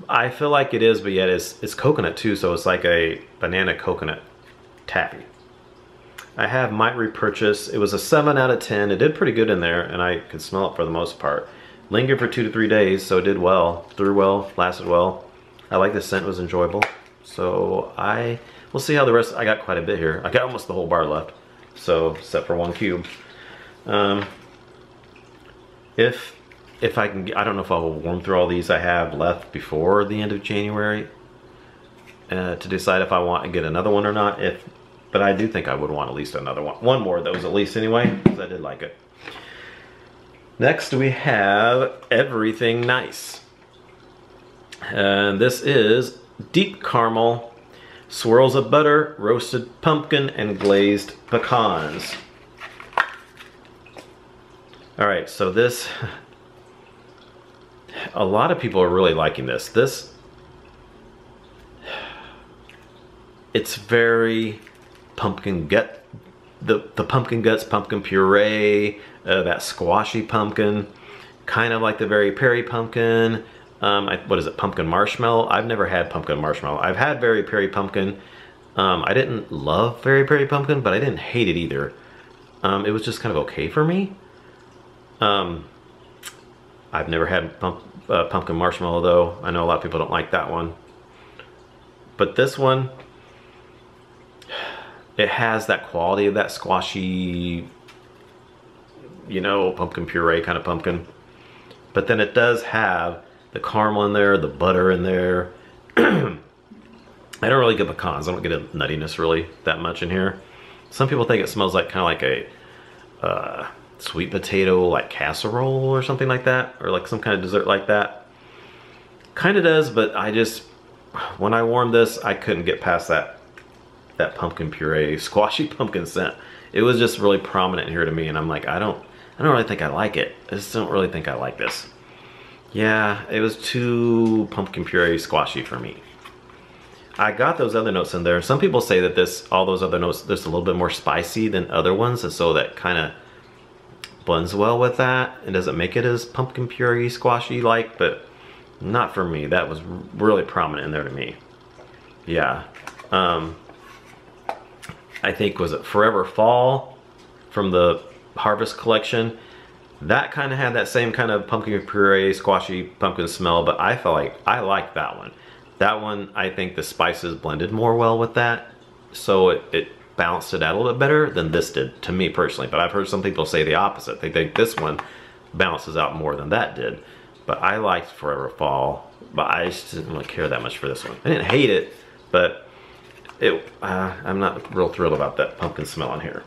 I feel like it is, but yet it's coconut too, so it's like a banana coconut taffy. I have might repurchase. It was a 7 out of 10. It did pretty good in there, and I could smell it for the most part. Lingered for 2 to 3 days, so it did well, threw well, lasted well. I like the scent, was enjoyable. So we'll see how the rest, I got quite a bit here. I got almost the whole bar left. So, except for one cube. If I can, I don't know if I will warm through all these I have left before the end of January to decide if I want to get another one or not. But I do think I would want at least another one. One more of those at least anyway, because I did like it. Next we have Everything Nice. And this is Deep Caramel, Swirls of Butter, Roasted Pumpkin, and Glazed Pecans. Alright, so this, a lot of people are really liking this. It's very pumpkin gut, the pumpkin guts, pumpkin puree, that squashy pumpkin, kind of like the Very Perry pumpkin. What is it, pumpkin marshmallow? I've never had pumpkin marshmallow. I've had Very Perry pumpkin. I didn't love Very Perry pumpkin, but I didn't hate it either. It was just kind of okay for me. I've never had pumpkin marshmallow though. I know a lot of people don't like that one. But this one, it has that quality of that squashy, you know, pumpkin puree kind of pumpkin. But then it does have the caramel in there, the butter in there. I don't really get pecans. I don't get a nuttiness really that much in here. Some people think it smells like kind of like a sweet potato like casserole or something like that, or like some kind of dessert like that. Kind of does, but I just, when I warmed this, I couldn't get past that pumpkin puree, squashy pumpkin scent. It was just really prominent here to me, and I'm like, I don't really think I like it. I just don't really think I like this. Yeah, it was too pumpkin puree squashy for me. I got those other notes in there. Some people say that all those other notes, there's a little bit more spicy than other ones, and so that kind of blends well with that and doesn't make it as pumpkin puree squashy like, but not for me. That was really prominent in there to me. Yeah. I think, was it Forever Fall from the Harvest collection? That kind of had that same kind of pumpkin puree, squashy pumpkin smell, but I felt like I liked that one. That one, I think the spices blended more well with that, so it balanced it out a little bit better than this did, to me personally. But I've heard some people say the opposite. They think this one balances out more than that did. But I liked Forever Fall, but I just didn't really care that much for this one. I didn't hate it, but I'm not real thrilled about that pumpkin smell in here.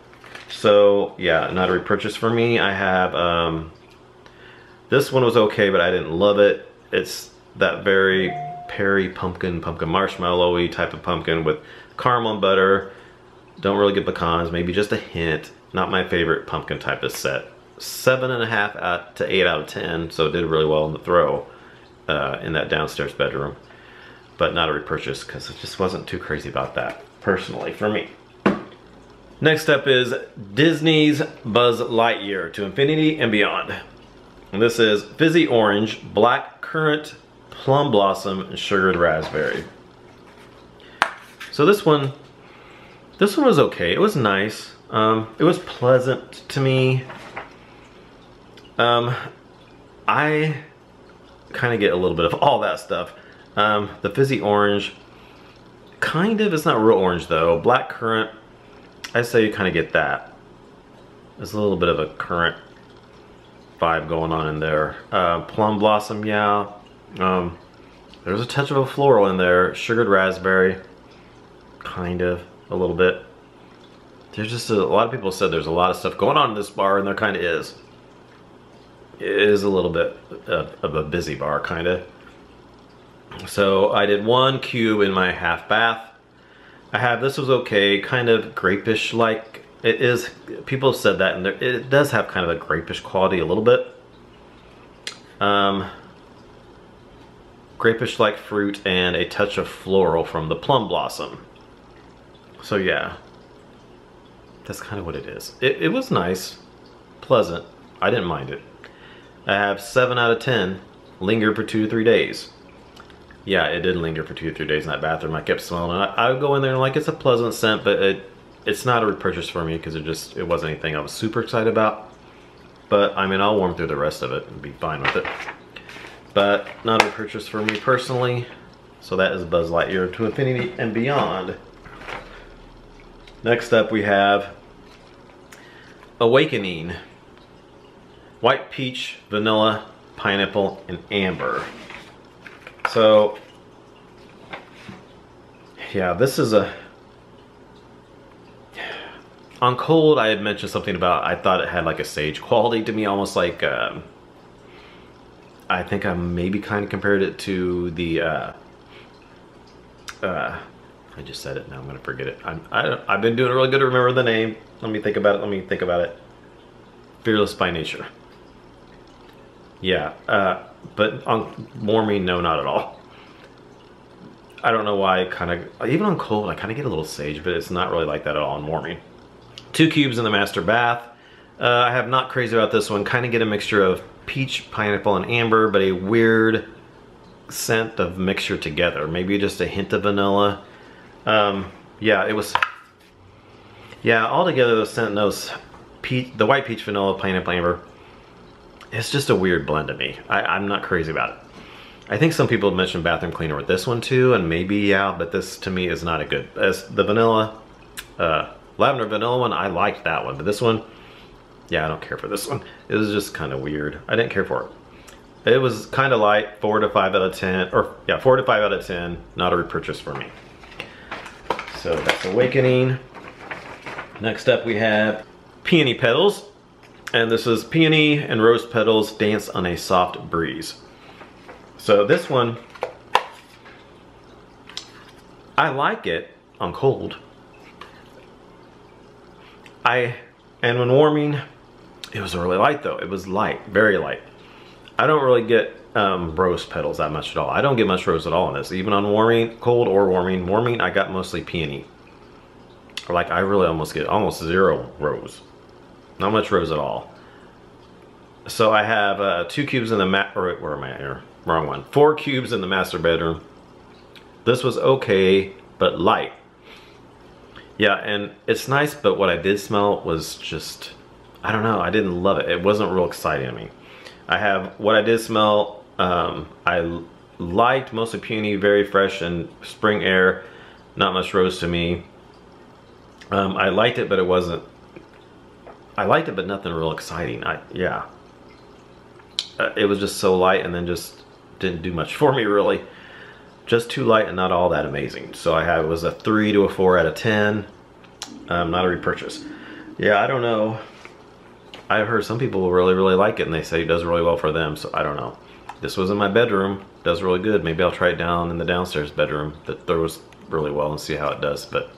So yeah, not a repurchase for me. I have, this one was okay, but I didn't love it. It's that Very Perry pumpkin marshmallow-y type of pumpkin with caramel and butter. Don't really get pecans, maybe just a hint. Not my favorite pumpkin type of set. 7.5 to 8 out of 10, so it did really well in the throw in that downstairs bedroom. But not a repurchase, because it just wasn't too crazy about that, personally, for me. Next up is Disney's Buzz Lightyear to Infinity and Beyond. And this is Fizzy Orange, Black Currant, Plum Blossom, and Sugared Raspberry. So this one was okay. It was nice. It was pleasant to me. I kind of get a little bit of all that stuff. The Fizzy Orange, kind of, it's not real orange though. Black Currant, I say you kind of get that. There's a little bit of a currant vibe going on in there. Plum Blossom, yeah. There's a touch of a floral in there. Sugared Raspberry, kind of, a little bit. There's just a lot of people said there's a lot of stuff going on in this bar, and there kind of is. It is a little bit of a busy bar, kind of. So I did 1 cube in my half bath. This was okay, kind of grapish like. It is, people have said that, and it does have kind of a grapish quality a little bit. Grapish like fruit and a touch of floral from the Plum Blossom. So yeah, that's kind of what it is. It was nice, pleasant. I didn't mind it. I have 7 out of 10. Lingered for 2 to 3 days. Yeah, it did linger for 2 to 3 days in that bathroom. I kept smelling it. I would go in there and like, it's a pleasant scent, but it's not a repurchase for me because it wasn't anything I was super excited about. But I mean, I'll warm through the rest of it and be fine with it. But not a repurchase for me personally. So that is Buzz Lightyear to infinity and beyond. Next up we have Awakening. White peach, vanilla, pineapple, and amber. So, yeah, this is a... On cold, I had mentioned something about, I thought it had like a sage quality to me, almost like, I think I maybe kind of compared it to the, I just said it, now I'm going to forget it. I've been doing really good to remember the name. Let me think about it, Fearless by Nature. Yeah, but on warming, no, not at all. I don't know why, even on cold, I kind of get a little sage, but it's not really like that at all on warming. 2 cubes in the master bath. I have not crazy about this one. Kind of get a mixture of peach, pineapple, and amber, but a weird scent of mixture together. Maybe just a hint of vanilla. Yeah, it was... Yeah, altogether the scent, those the white peach, vanilla, pineapple, amber, it's just a weird blend to me. I'm not crazy about it. I think some people have mentioned bathroom cleaner with this one too, and maybe, yeah, but this to me is not a good... As the vanilla, Lavender Vanilla one, I liked that one, but this one, yeah, I don't care for this one. It was just kind of weird. I didn't care for it. It was kind of light, 4 to 5 out of 10, or yeah, 4 to 5 out of 10, not a repurchase for me. So that's Awakening. Next up we have Peony Petals, and this is Peony and Rose Petals Dance on a Soft Breeze. So this one, I like it on cold. And when warming, it was really light though. It was light, very light. I don't really get rose petals that much at all. I don't get much rose at all in this. Even on warming, cold or warming. Warming, I got mostly peony. Like I really almost get almost 0 rose. Not much rose at all. So I have 2 cubes in the where am I here? Wrong one. 4 cubes in the master bedroom. This was okay, but light. Yeah, and it's nice, but what I did smell was just, I don't know, I didn't love it. It wasn't real exciting to me. I have, what I did smell, I liked mostly peony, very fresh and spring air, not much rose to me. I liked it, but it wasn't, I liked it, but nothing real exciting. Yeah. It was just so light and then just didn't do much for me really. Just too light and not all that amazing. So I had, it was a 3 to a 4 out of 10. Not a repurchase. Yeah, I don't know. I've heard some people really like it and they say it does really well for them, so I don't know. This was in my bedroom, does really good. Maybe I'll try it down in the downstairs bedroom that throws really well and see how it does. But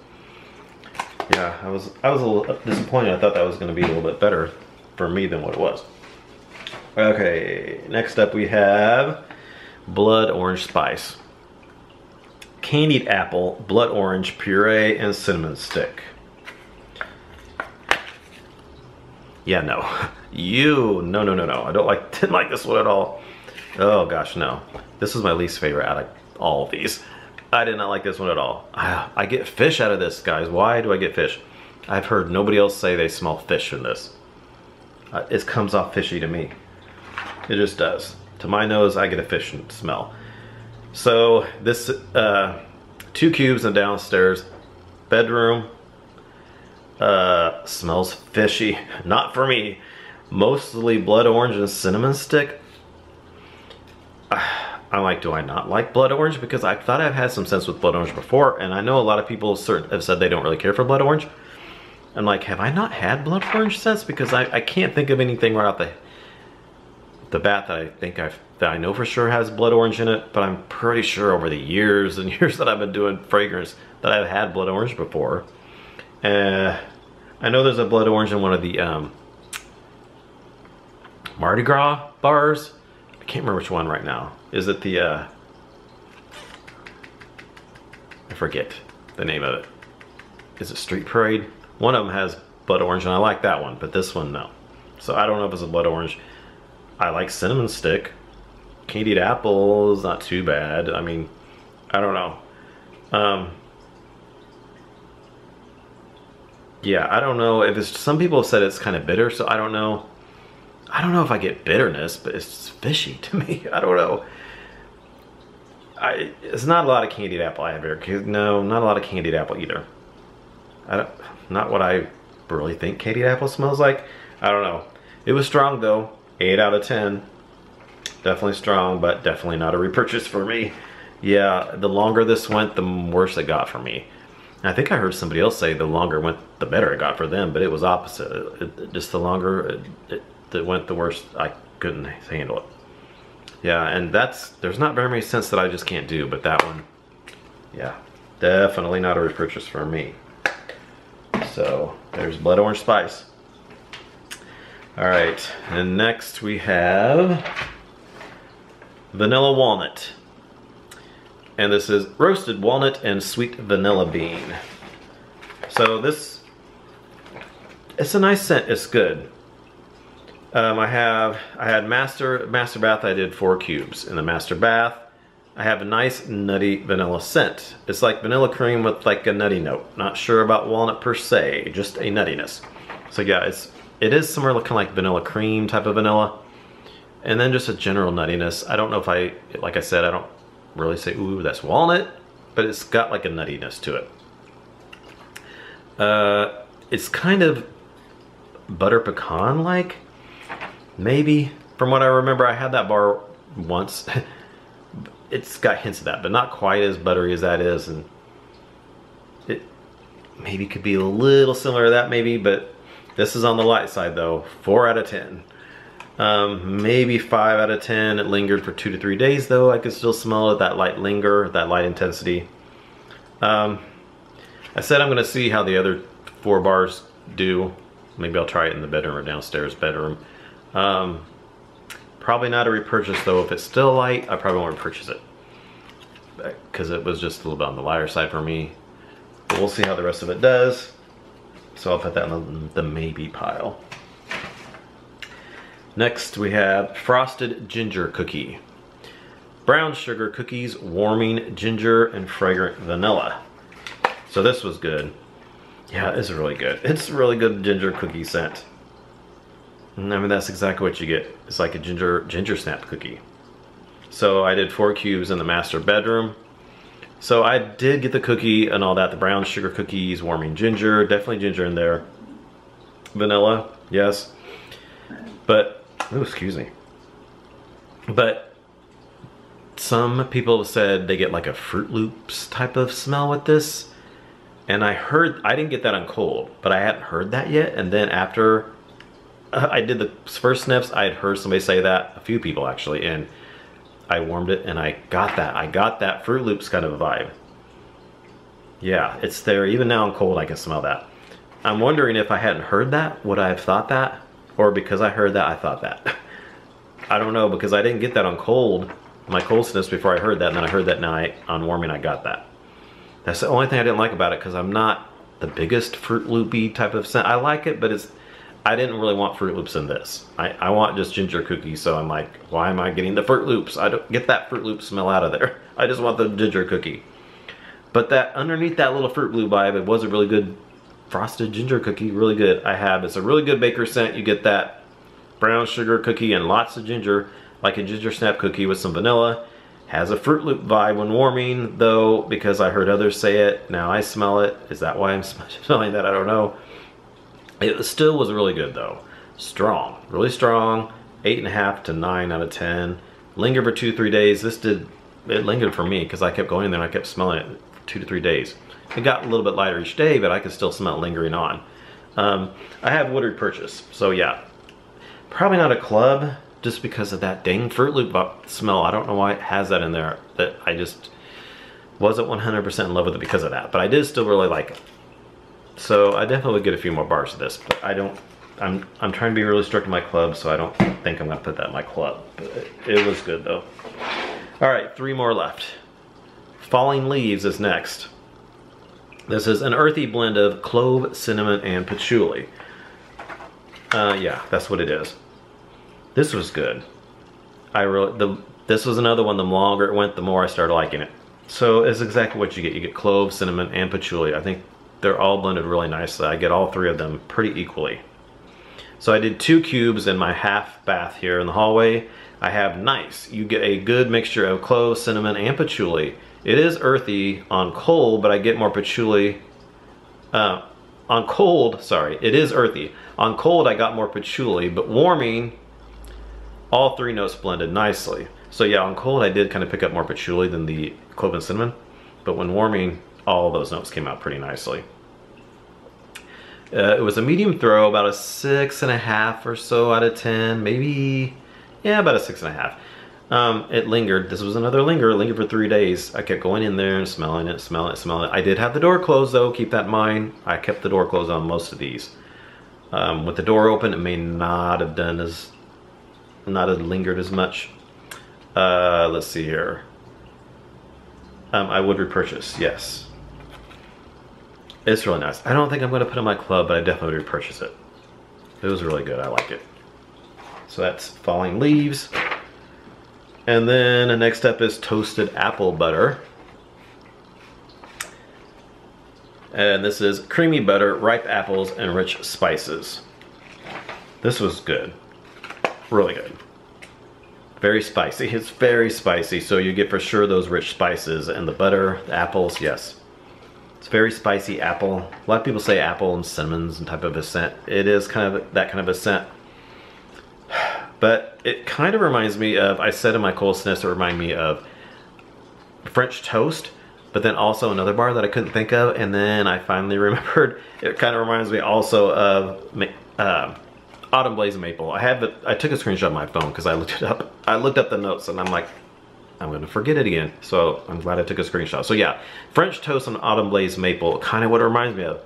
yeah, I was a little disappointed. I thought that was going to be a little bit better for me than what it was. Okay, next up we have Blood Orange Spice. Candied apple, blood orange puree, and cinnamon stick. Yeah, no. No. I didn't like this one at all. Oh gosh, no. This is my least favorite out of all of these. I did not like this one at all. I get fish out of this, guys. Why do I get fish? I've heard nobody else say they smell fish in this. It comes off fishy to me. It just does. To my nose, I get a fish smell. So this 2 cubes in downstairs bedroom, smells fishy. Not for me. Mostly blood orange and cinnamon stick. I'm like, do I not like blood orange? Because I thought I've had some scents with blood orange before, and I know a lot of people have said they don't really care for blood orange. I'm like, have I not had blood orange scents? Because I can't think of anything right off the bat that I think that I know for sure has blood orange in it, but I'm pretty sure over the years and years that I've been doing fragrance that I've had blood orange before. I know there's a blood orange in one of the Mardi Gras bars. I can't remember which one right now. Is it the I forget the name of it. Is it Street Parade? One of them has blood orange and I like that one, but this one no. So I don't know if it's a blood orange. I like cinnamon stick. Candied apple is not too bad. I mean, I don't know. Yeah, I don't know if it's, some people have said it's kind of bitter, so I don't know. I don't know if I get bitterness, but it's fishy to me. I don't know. It's not a lot of candied apple I have here. No, not a lot of candied apple either. Not what I really think candied apple smells like. I don't know. It was strong though. 8 out of 10. Definitely strong, but definitely not a repurchase for me. Yeah, the longer this went, the worse it got for me. And I think I heard somebody else say the longer it went, the better it got for them, but it was opposite. Just the longer it went, the worse I couldn't handle it. Yeah, and there's not very many scents that I just can't do, but that one, yeah, definitely not a repurchase for me. So there's Blood Orange Spice. All right, and next we have Vanilla Walnut. And this is roasted walnut and sweet vanilla bean. So it's a nice scent, it's good. I had Master Bath, I did 4 cubes. In the Master Bath, I have a nice nutty vanilla scent. It's like vanilla cream with like a nutty note. Not sure about walnut per se, just a nuttiness. So yeah, it is somewhere looking like vanilla cream type of vanilla. And then just a general nuttiness. I don't know if like I said, I don't really say, ooh, that's walnut, but it's got like a nuttiness to it. It's kind of butter pecan-like. Maybe, from what I remember, I had that bar once. It's got hints of that, but not quite as buttery as that is, and it maybe could be a little similar to that, maybe, but this is on the light side though. 4 out of 10. Maybe 5 out of 10. It lingered for 2 to 3 days though. I could still smell it, that light linger, that light intensity. I said I'm gonna see how the other 4 bars do. Maybe I'll try it in the bedroom or downstairs bedroom. Probably not a repurchase though. If it's still light, I probably won't repurchase it, because it was just a little bit on the lighter side for me. But we'll see how the rest of it does. So I'll put that in the maybe pile. Next we have Frosted Ginger Cookie. Brown sugar cookies, warming ginger and fragrant vanilla. So this was good. Yeah, it's really good. It's a really good ginger cookie scent. And I mean, that's exactly what you get. It's like a ginger snap cookie. So I did 4 cubes in the master bedroom. So I did get the cookie and all that, the brown sugar cookies, warming ginger, definitely ginger in there. Vanilla, yes. But, oh, excuse me. But some people have said they get like a Fruit Loops type of smell with this. And I didn't get that on cold, but I hadn't heard that yet. And then after I did the first sniffs, I had heard somebody say that, a few people actually, and I warmed it and I got that. I got that Fruit Loops kind of a vibe. Yeah, it's there. Even now on cold, I can smell that. I'm wondering if I hadn't heard that, would I have thought that? Or because I heard that, I thought that. I don't know, because I didn't get that on cold, my cold sniffs before I heard that, and then I heard that night on warming, I got that. That's the only thing I didn't like about it, because I'm not the biggest Fruit Loopy type of scent. I like it, but I didn't really want Fruit Loops in this. I want just ginger cookies, so I'm like, why am I getting the Fruit Loops? I don't get that Fruit Loop smell out of there. I just want the ginger cookie. But that underneath that little Fruit Loop vibe, it was a really good frosted ginger cookie, really good. It's a really good baker scent. You get that brown sugar cookie and lots of ginger, like a ginger snap cookie with some vanilla. Has a Fruit Loop vibe when warming, though, because I heard others say it. Now I smell it. Is that why I'm smelling that? I don't know. It still was really good, though. Strong. Really strong. 8.5 to 9 out of 10. Lingered for 2-3 days. It lingered for me, because I kept going in there and I kept smelling it for 2 to 3 days. It got a little bit lighter each day, but I could still smell it lingering on. I have would repurchase, so yeah. Probably not a club, just because of that dang Fruit Loop smell. I don't know why it has that in there. That I just wasn't 100% in love with it because of that. But I did still really like it. So I definitely would get a few more bars of this. But I'm trying to be really strict in my club, so I don't think I'm gonna put that in my club. But it was good though. All right, 3 more left. Falling Leaves is next. This is an earthy blend of clove, cinnamon, and patchouli. Yeah, that's what it is. This was good. This was another one, the longer it went, the more I started liking it. So it's exactly what you get. You get clove, cinnamon, and patchouli. I think they're all blended really nicely. I get all 3 of them pretty equally. So I did 2 cubes in my half bath here in the hallway. I have nice. You get a good mixture of clove, cinnamon, and patchouli. It is earthy on cold, but I get more patchouli. On cold, sorry, it is earthy. On cold, I got more patchouli, but warming, all 3 notes blended nicely. So yeah, on cold, I did kind of pick up more patchouli than the clove and cinnamon, but when warming, all those notes came out pretty nicely. It was a medium throw, about a 6.5 or so out of 10, maybe, yeah, about a 6.5. It lingered. This was another linger. It lingered for 3 days. I kept going in there and smelling it, smelling it, smelling it. I did have the door closed though, keep that in mind. I kept the door closed on most of these. With the door open, it may not have done as, not have lingered as much. Let's see here. I would repurchase, yes. It's really nice. I don't think I'm going to put it in my club, but I definitely would repurchase it. It was really good. I like it. So that's Falling Leaves. And then the next step is Toasted Apple Butter. And this is creamy butter, ripe apples, and rich spices. This was good. Really good. Very spicy. It's very spicy, so you get for sure those rich spices. And the butter, the apples, yes. It's very spicy apple. A lot of people say apple and cinnamons and type of a scent. It is kind of that kind of a scent. But it kind of reminds me of, I said in my cold sniffs, it reminded me of French toast, but then also another bar that I couldn't think of, and then I finally remembered, it kind of reminds me also of Autumn Blaze Maple. I took a screenshot of my phone because I looked it up. I looked up the notes and I'm like, I'm gonna forget it again. So I'm glad I took a screenshot. So yeah, French toast and Autumn Blaze Maple, kind of what it reminds me of.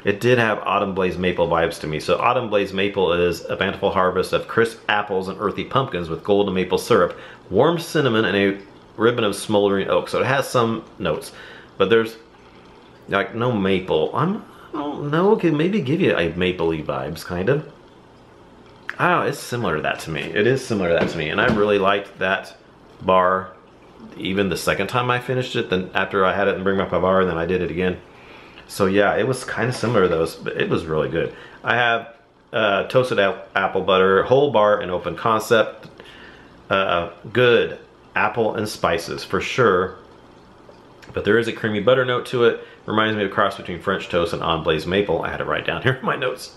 It did have Autumn Blaze Maple vibes to me. So Autumn Blaze Maple is a bountiful harvest of crisp apples and earthy pumpkins with golden maple syrup, warm cinnamon, and a ribbon of smoldering oak. So it has some notes, but there's like no maple. I don't know, it could maybe give you a maple-y vibes, kind of. I don't know, it's similar to that to me. It is similar to that to me, and I really liked that bar even the second time I finished it. Then after I had it and bring up my bar, and then I did it again. So yeah, it was kind of similar to those, but it was really good. I have toasted apple butter, whole bar, and open concept. Good apple and spices for sure, but there is a creamy butter note to it. Reminds me of a cross between French toast and Autumn Blaze Maple. I had it right down here in my notes.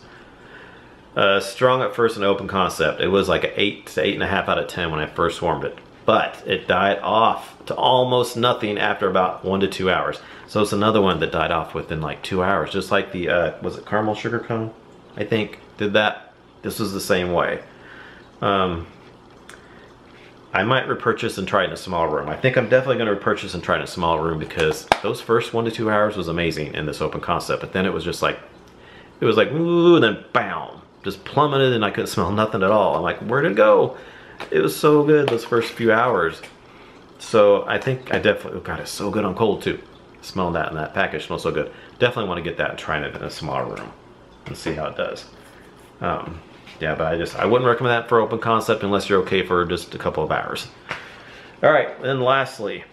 Strong at first and open concept. It was like an 8 to 8.5 out of 10 when I first warmed it, but it died off to almost nothing after about 1 to 2 hours. So it's another one that died off within like 2 hours, just like the was it caramel sugar cone, I think, did that. This was the same way. I might repurchase and try it in a small room. I think I'm definitely going to repurchase and try it in a small room, because those first 1 to 2 hours was amazing in this open concept, but then it was just like, it was like ooh, and then bam, just plummeted, and I couldn't smell nothing at all. I'm like, where did it go? It was so good those first few hours. So I think I definitely, oh God, it's so good on cold too. Smelling that in that package smells so good. Definitely want to get that and try it in a smaller room and see how it does. Yeah, but I wouldn't recommend that for open concept unless you're okay for just a couple of hours. All right, and lastly,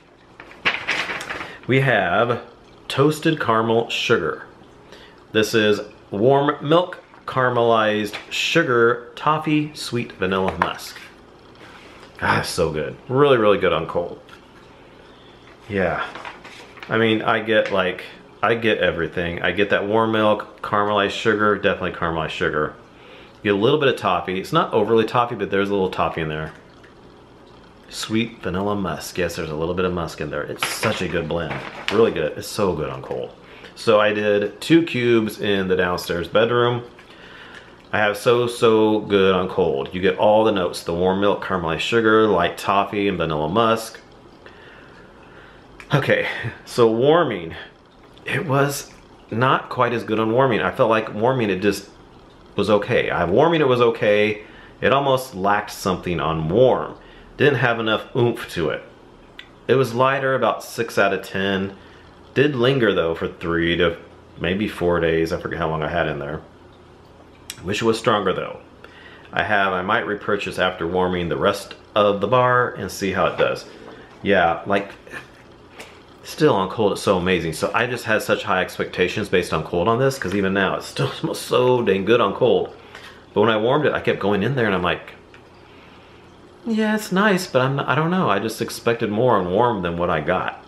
we have Toasted Caramel Sugar. This is warm milk, caramelized sugar, toffee, sweet vanilla musk. God, it's so good. Really, really good on cold. Yeah. I mean, I get everything. I get that warm milk, caramelized sugar, definitely caramelized sugar. You get a little bit of toffee. It's not overly toffee, but there's a little toffee in there. Sweet vanilla musk. Yes, there's a little bit of musk in there. It's such a good blend. Really good. It's so good on cold. So I did 2 cubes in the downstairs bedroom. I have so good on cold. You get all the notes. The warm milk, caramelized sugar, light toffee, and vanilla musk. Okay, so warming, it was not quite as good on warming. I felt like warming, it just was okay. Warming, it was okay. It almost lacked something on warm. Didn't have enough oomph to it. It was lighter, about 6 out of 10. Did linger though for 3 to maybe 4 days. I forget how long I had in there. Wish it was stronger though. I might repurchase after warming the rest of the bar and see how it does. Yeah, like, still on cold, it's so amazing. So I just had such high expectations based on cold on this, because even now it still smells so dang good on cold. But when I warmed it, I kept going in there and I'm like, yeah, it's nice, but I don't know. I just expected more on warm than what I got.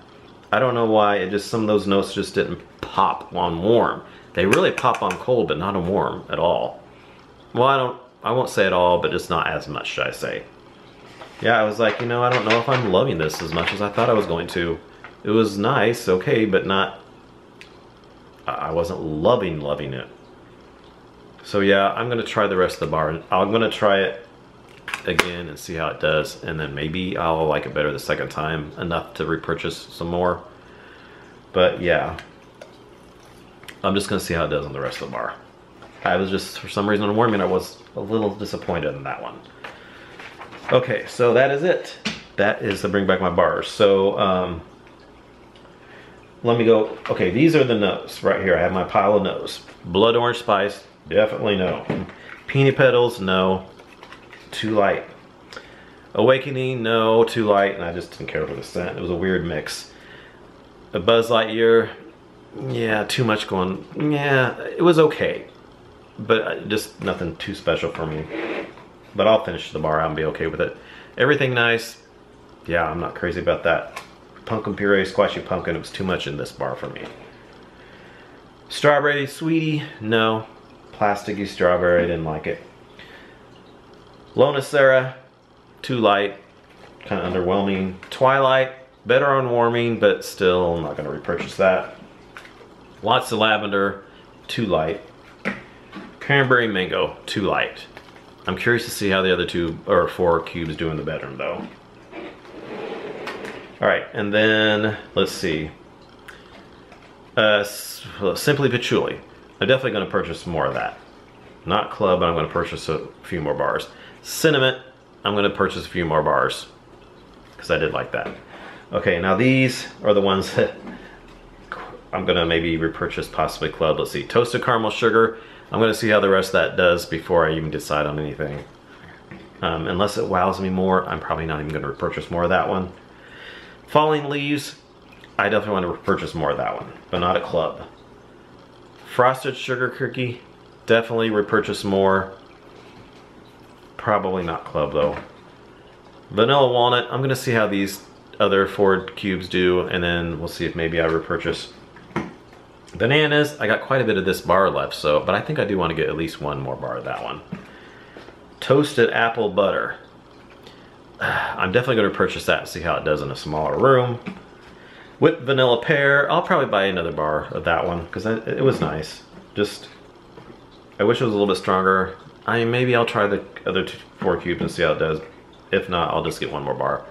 I don't know why. It just, some of those notes just didn't pop on warm. They really pop on cold, but not on warm at all. Well, I won't say at all, but just not as much, should I say. Yeah, I was like, you know, I don't know if I'm loving this as much as I thought I was going to. It was nice, okay, but not, I wasn't loving it. So yeah, I'm gonna try the rest of the bar. I'm gonna try it again and see how it does, and then maybe I'll like it better the second time, enough to repurchase some more. But yeah, I'm just gonna see how it does on the rest of the bar. I was just, for some reason on warming, I was a little disappointed in that one. Okay, so that is it. That is to bring back my bars. So let me go. Okay, these are the notes right here. I have my pile of notes. Blood orange spice, definitely no. Peony petals, no. Too light. Awakening, no. Too light, and I just didn't care for the scent. It was a weird mix. A Buzz Lightyear, yeah, too much going. Yeah, it was okay, but just nothing too special for me. But I'll finish the bar out and be okay with it. Everything nice. Yeah, I'm not crazy about that. Pumpkin puree, squashy pumpkin, it was too much in this bar for me. Strawberry sweetie, no. Plasticky strawberry, I didn't like it. Lona Sarah, too light, kind of underwhelming. Twilight, better on warming, but still I'm not gonna repurchase that. Lots of lavender, too light. Cranberry mango, too light. I'm curious to see how the other 2 or 4 cubes do in the bedroom though. All right, and then let's see. Simply Patchouli. I'm definitely going to purchase more of that. Not club, but I'm going to purchase a few more bars. Cinnamon, I'm going to purchase a few more bars because I did like that. Okay, now these are the ones that I'm going to maybe repurchase, possibly club. Let's see, toasted caramel sugar. I'm going to see how the rest of that does before I even decide on anything. Unless it wows me more, I'm probably not even going to repurchase more of that one. Falling Leaves, I definitely want to repurchase more of that one, but not a club. Frosted Sugar Cookie, definitely repurchase more. Probably not club though. Vanilla Walnut, I'm gonna see how these other 4 cubes do, and then we'll see if maybe I repurchase. Bananas, I got quite a bit of this bar left, so, but I think I do want to get at least 1 more bar of that one. Toasted Apple Butter. I'm definitely going to purchase that and see how it does in a smaller room. Whipped Vanilla Pear, I'll probably buy another bar of that one because it was nice. Just, I wish it was a little bit stronger. Maybe I'll try the other 4 cubes and see how it does. If not, I'll just get 1 more bar.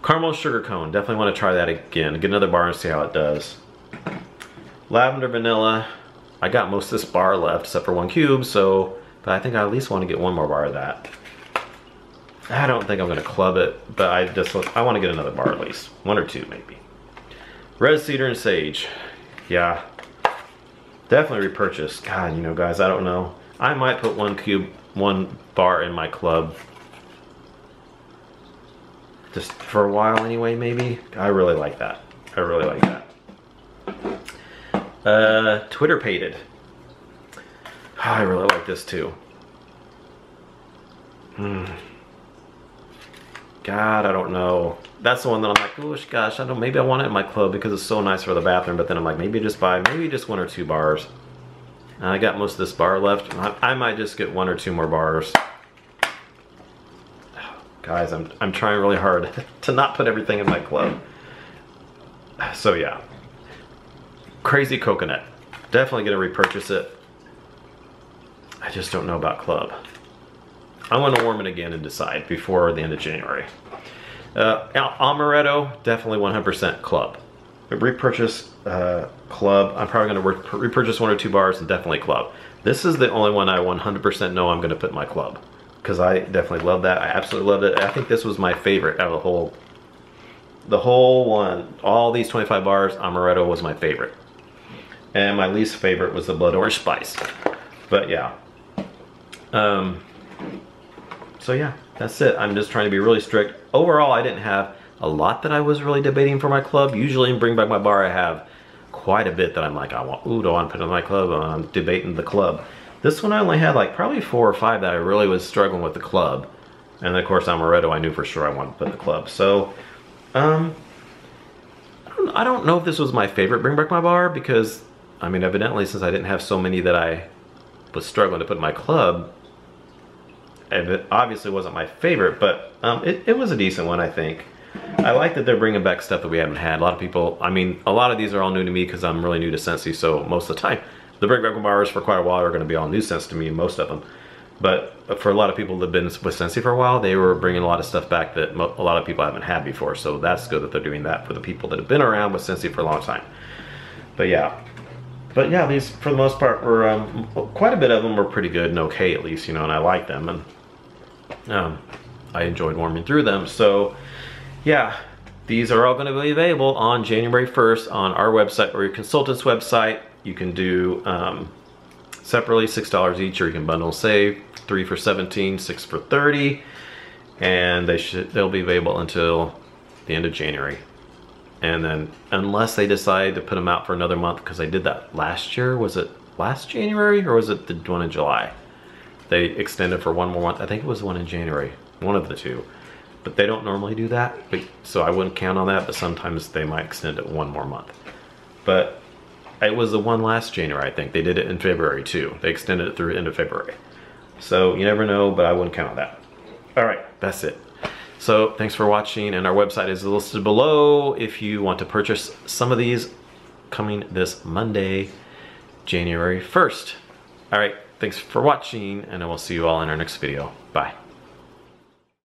Caramel Sugar Cone, definitely want to try that again. Get another bar and see how it does. Lavender Vanilla, I got most of this bar left except for 1 cube, so, but I think I at least want to get 1 more bar of that. I don't think I'm going to club it, but I want to get another bar at least. 1 or 2 maybe. Red Cedar and Sage. Yeah. Definitely repurchase. God, you know guys, I don't know. I might put 1 bar in my club. Just for a while anyway, maybe. I really like that. I really like that. Twitter Pated. I really like this too. God, I don't know. That's the one that I'm like, oh gosh, I don't. Maybe I want it in my club because it's so nice for the bathroom. But then I'm like, maybe just 1 or 2 bars. And I got most of this bar left. I might just get 1 or 2 more bars. Guys, I'm trying really hard to not put everything in my club. So yeah, Crazy Coconut. Definitely gonna repurchase it. I just don't know about club. I want to warm it again and decide before the end of January. Amaretto, definitely 100% club. But repurchase club, I'm probably going to repurchase 1 or 2 bars and definitely club. This is the only one I 100% know I'm going to put in my club. Because I definitely love that. I absolutely loved it. I think this was my favorite out of the whole one. All these 25 bars, Amaretto was my favorite. And my least favorite was the Blood Orange Spice. But yeah. So yeah, that's it. I'm just trying to be really strict. Overall, I didn't have a lot that I was really debating for my club. Usually in Bring Back My Bar, I have quite a bit that I'm like, do I want to put in my club? I'm debating the club. This one I only had like probably 4 or 5 that I really was struggling with the club. And then of course Amaretto I knew for sure I wanted to put in the club. So, I don't know if this was my favorite Bring Back My Bar because, I mean, evidently since I didn't have so many that I was struggling to put in my club, it obviously wasn't my favorite, but it was a decent one, I think. I like that they're bringing back stuff that we haven't had. A lot of people, I mean, a lot of these are all new to me because I'm really new to Scentsy, so most of the time, the Bring Back My Bars for quite a while are going to be all new scents to me, most of them. But for a lot of people that have been with Scentsy for a while, they were bringing a lot of stuff back that a lot of people haven't had before, so that's good that they're doing that for the people that have been around with Scentsy for a long time. But yeah, these for the most part were, quite a bit of them were pretty good and okay at least, you know, and I like them, and I enjoyed warming through them. So yeah, these are all going to be available on January 1st on our website or your consultant's website. You can do separately, $6 each, or you can bundle and save, 3 for $17, 6 for $30, and they'll be available until the end of January. And then unless they decide to put them out for another month, because I did that last year, was it last January or was it the one in July? They extended for one more month. I think it was the one in January, one of the two. But they don't normally do that, so I wouldn't count on that, but sometimes they might extend it one more month. But it was the one last January, I think. They did it in February too. They extended it through the end of February. So you never know, but I wouldn't count on that. All right, that's it. So thanks for watching, and our website is listed below if you want to purchase some of these coming this Monday, January 1st. All right, thanks for watching, and I will see you all in our next video. Bye.